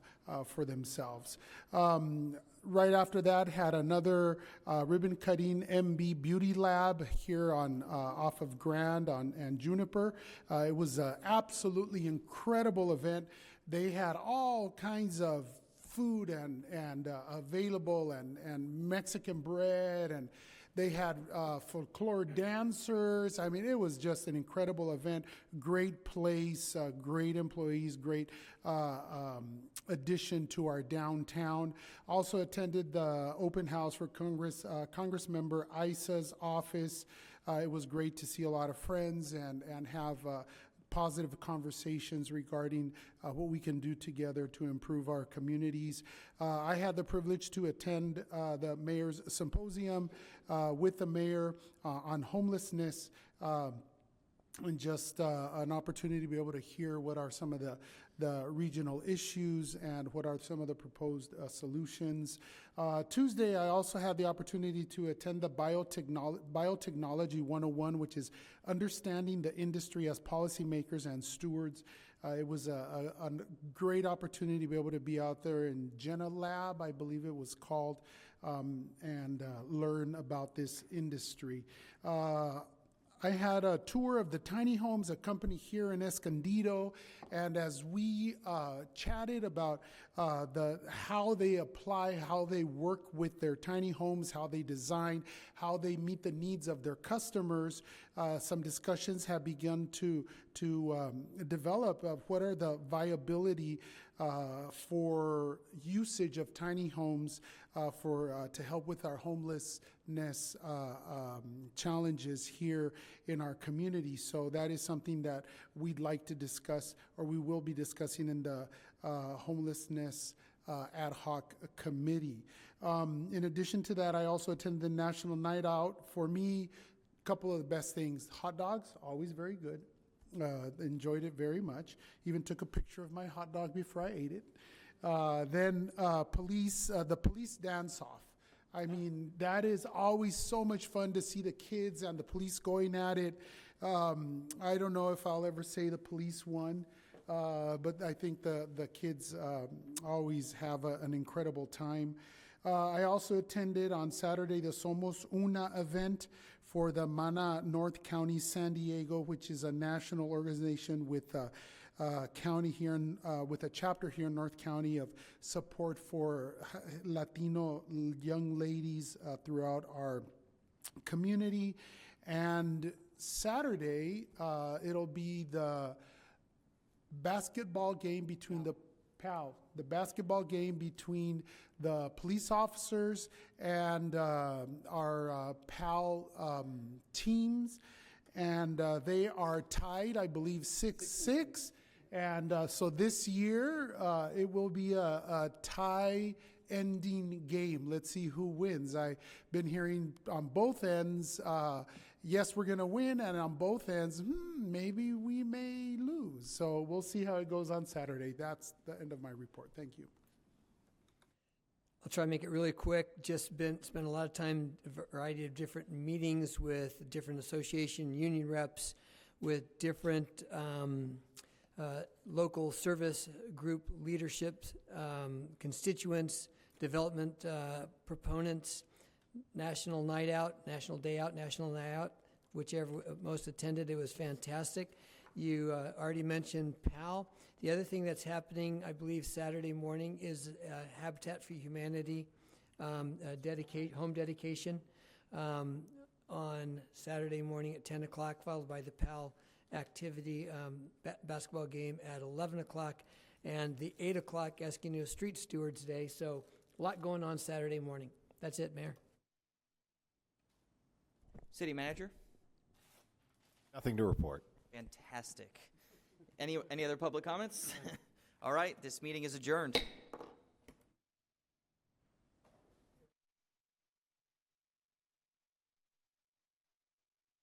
for themselves. Right after that, had another ribbon cutting MB Beauty Lab here on off of Grand and Juniper. It was an absolutely incredible event. They had all kinds of food and available and Mexican bread, and they had folklore dancers. I mean, it was just an incredible event. Great place, great employees, great addition to our downtown. Also attended the open house for Congressmember Isa's office. It was great to see a lot of friends and have positive conversations regarding what we can do together to improve our communities. I had the privilege to attend the mayor's symposium with the mayor on homelessness, and just an opportunity to be able to hear what are some of the regional issues and what are some of the proposed solutions. Tuesday, I also had the opportunity to attend the Biotechnology 101, which is understanding the industry as policymakers and stewards. It was a great opportunity to be able to be out there in Jenna Lab, I believe it was called, and learn about this industry. I had a tour of the tiny homes, a company here in Escondido, and as we chatted about how they apply, how they work with their tiny homes, how they design, how they meet the needs of their customers, some discussions have begun to develop of what are the viability for usage of tiny homes to help with our homelessness challenges here in our community. So that is something that we'd like to discuss, or we will be discussing in the homelessness ad hoc committee. In addition to that, I also attended the National Night Out. For me, couple of the best things. Hot dogs, always very good. Enjoyed it very much. Even took a picture of my hot dog before I ate it. Then the police dance-off. I mean, that is always so much fun to see the kids and the police going at it. I don't know if I'll ever say the police won, but I think the kids always have an incredible time. I also attended on Saturday the Somos Una event for the Mana North County San Diego, which is a national organization with county here with a chapter here in North County of support for Latino young ladies throughout our community. And Saturday, it'll be the basketball game between the basketball game between the police officers and our PAL teams. And they are tied, I believe, 6-6. And so this year, it will be a tie-ending game. Let's see who wins. I've been hearing on both ends, yes, we're going to win, and on both ends, maybe we may lose. So we'll see how it goes on Saturday. That's the end of my report. Thank you.
I'll try to make it really quick. Just spent a lot of time, a variety of different meetings with different association union reps, with different local service group leaderships, constituents, development proponents, National Night Out, National Day Out, National Night Out, whichever most attended. It was fantastic. You already mentioned PAL. The other thing that's happening, I believe, Saturday morning is Habitat for Humanity home dedication on Saturday morning at 10 o'clock, followed by the PAL activity basketball game at 11 o'clock, and the 8 o'clock Escondido Street Stewards Day. So a lot going on Saturday morning. That's it, Mayor.
City Manager?
Nothing to report.
Fantastic. Any other public comments? All right, this meeting is adjourned.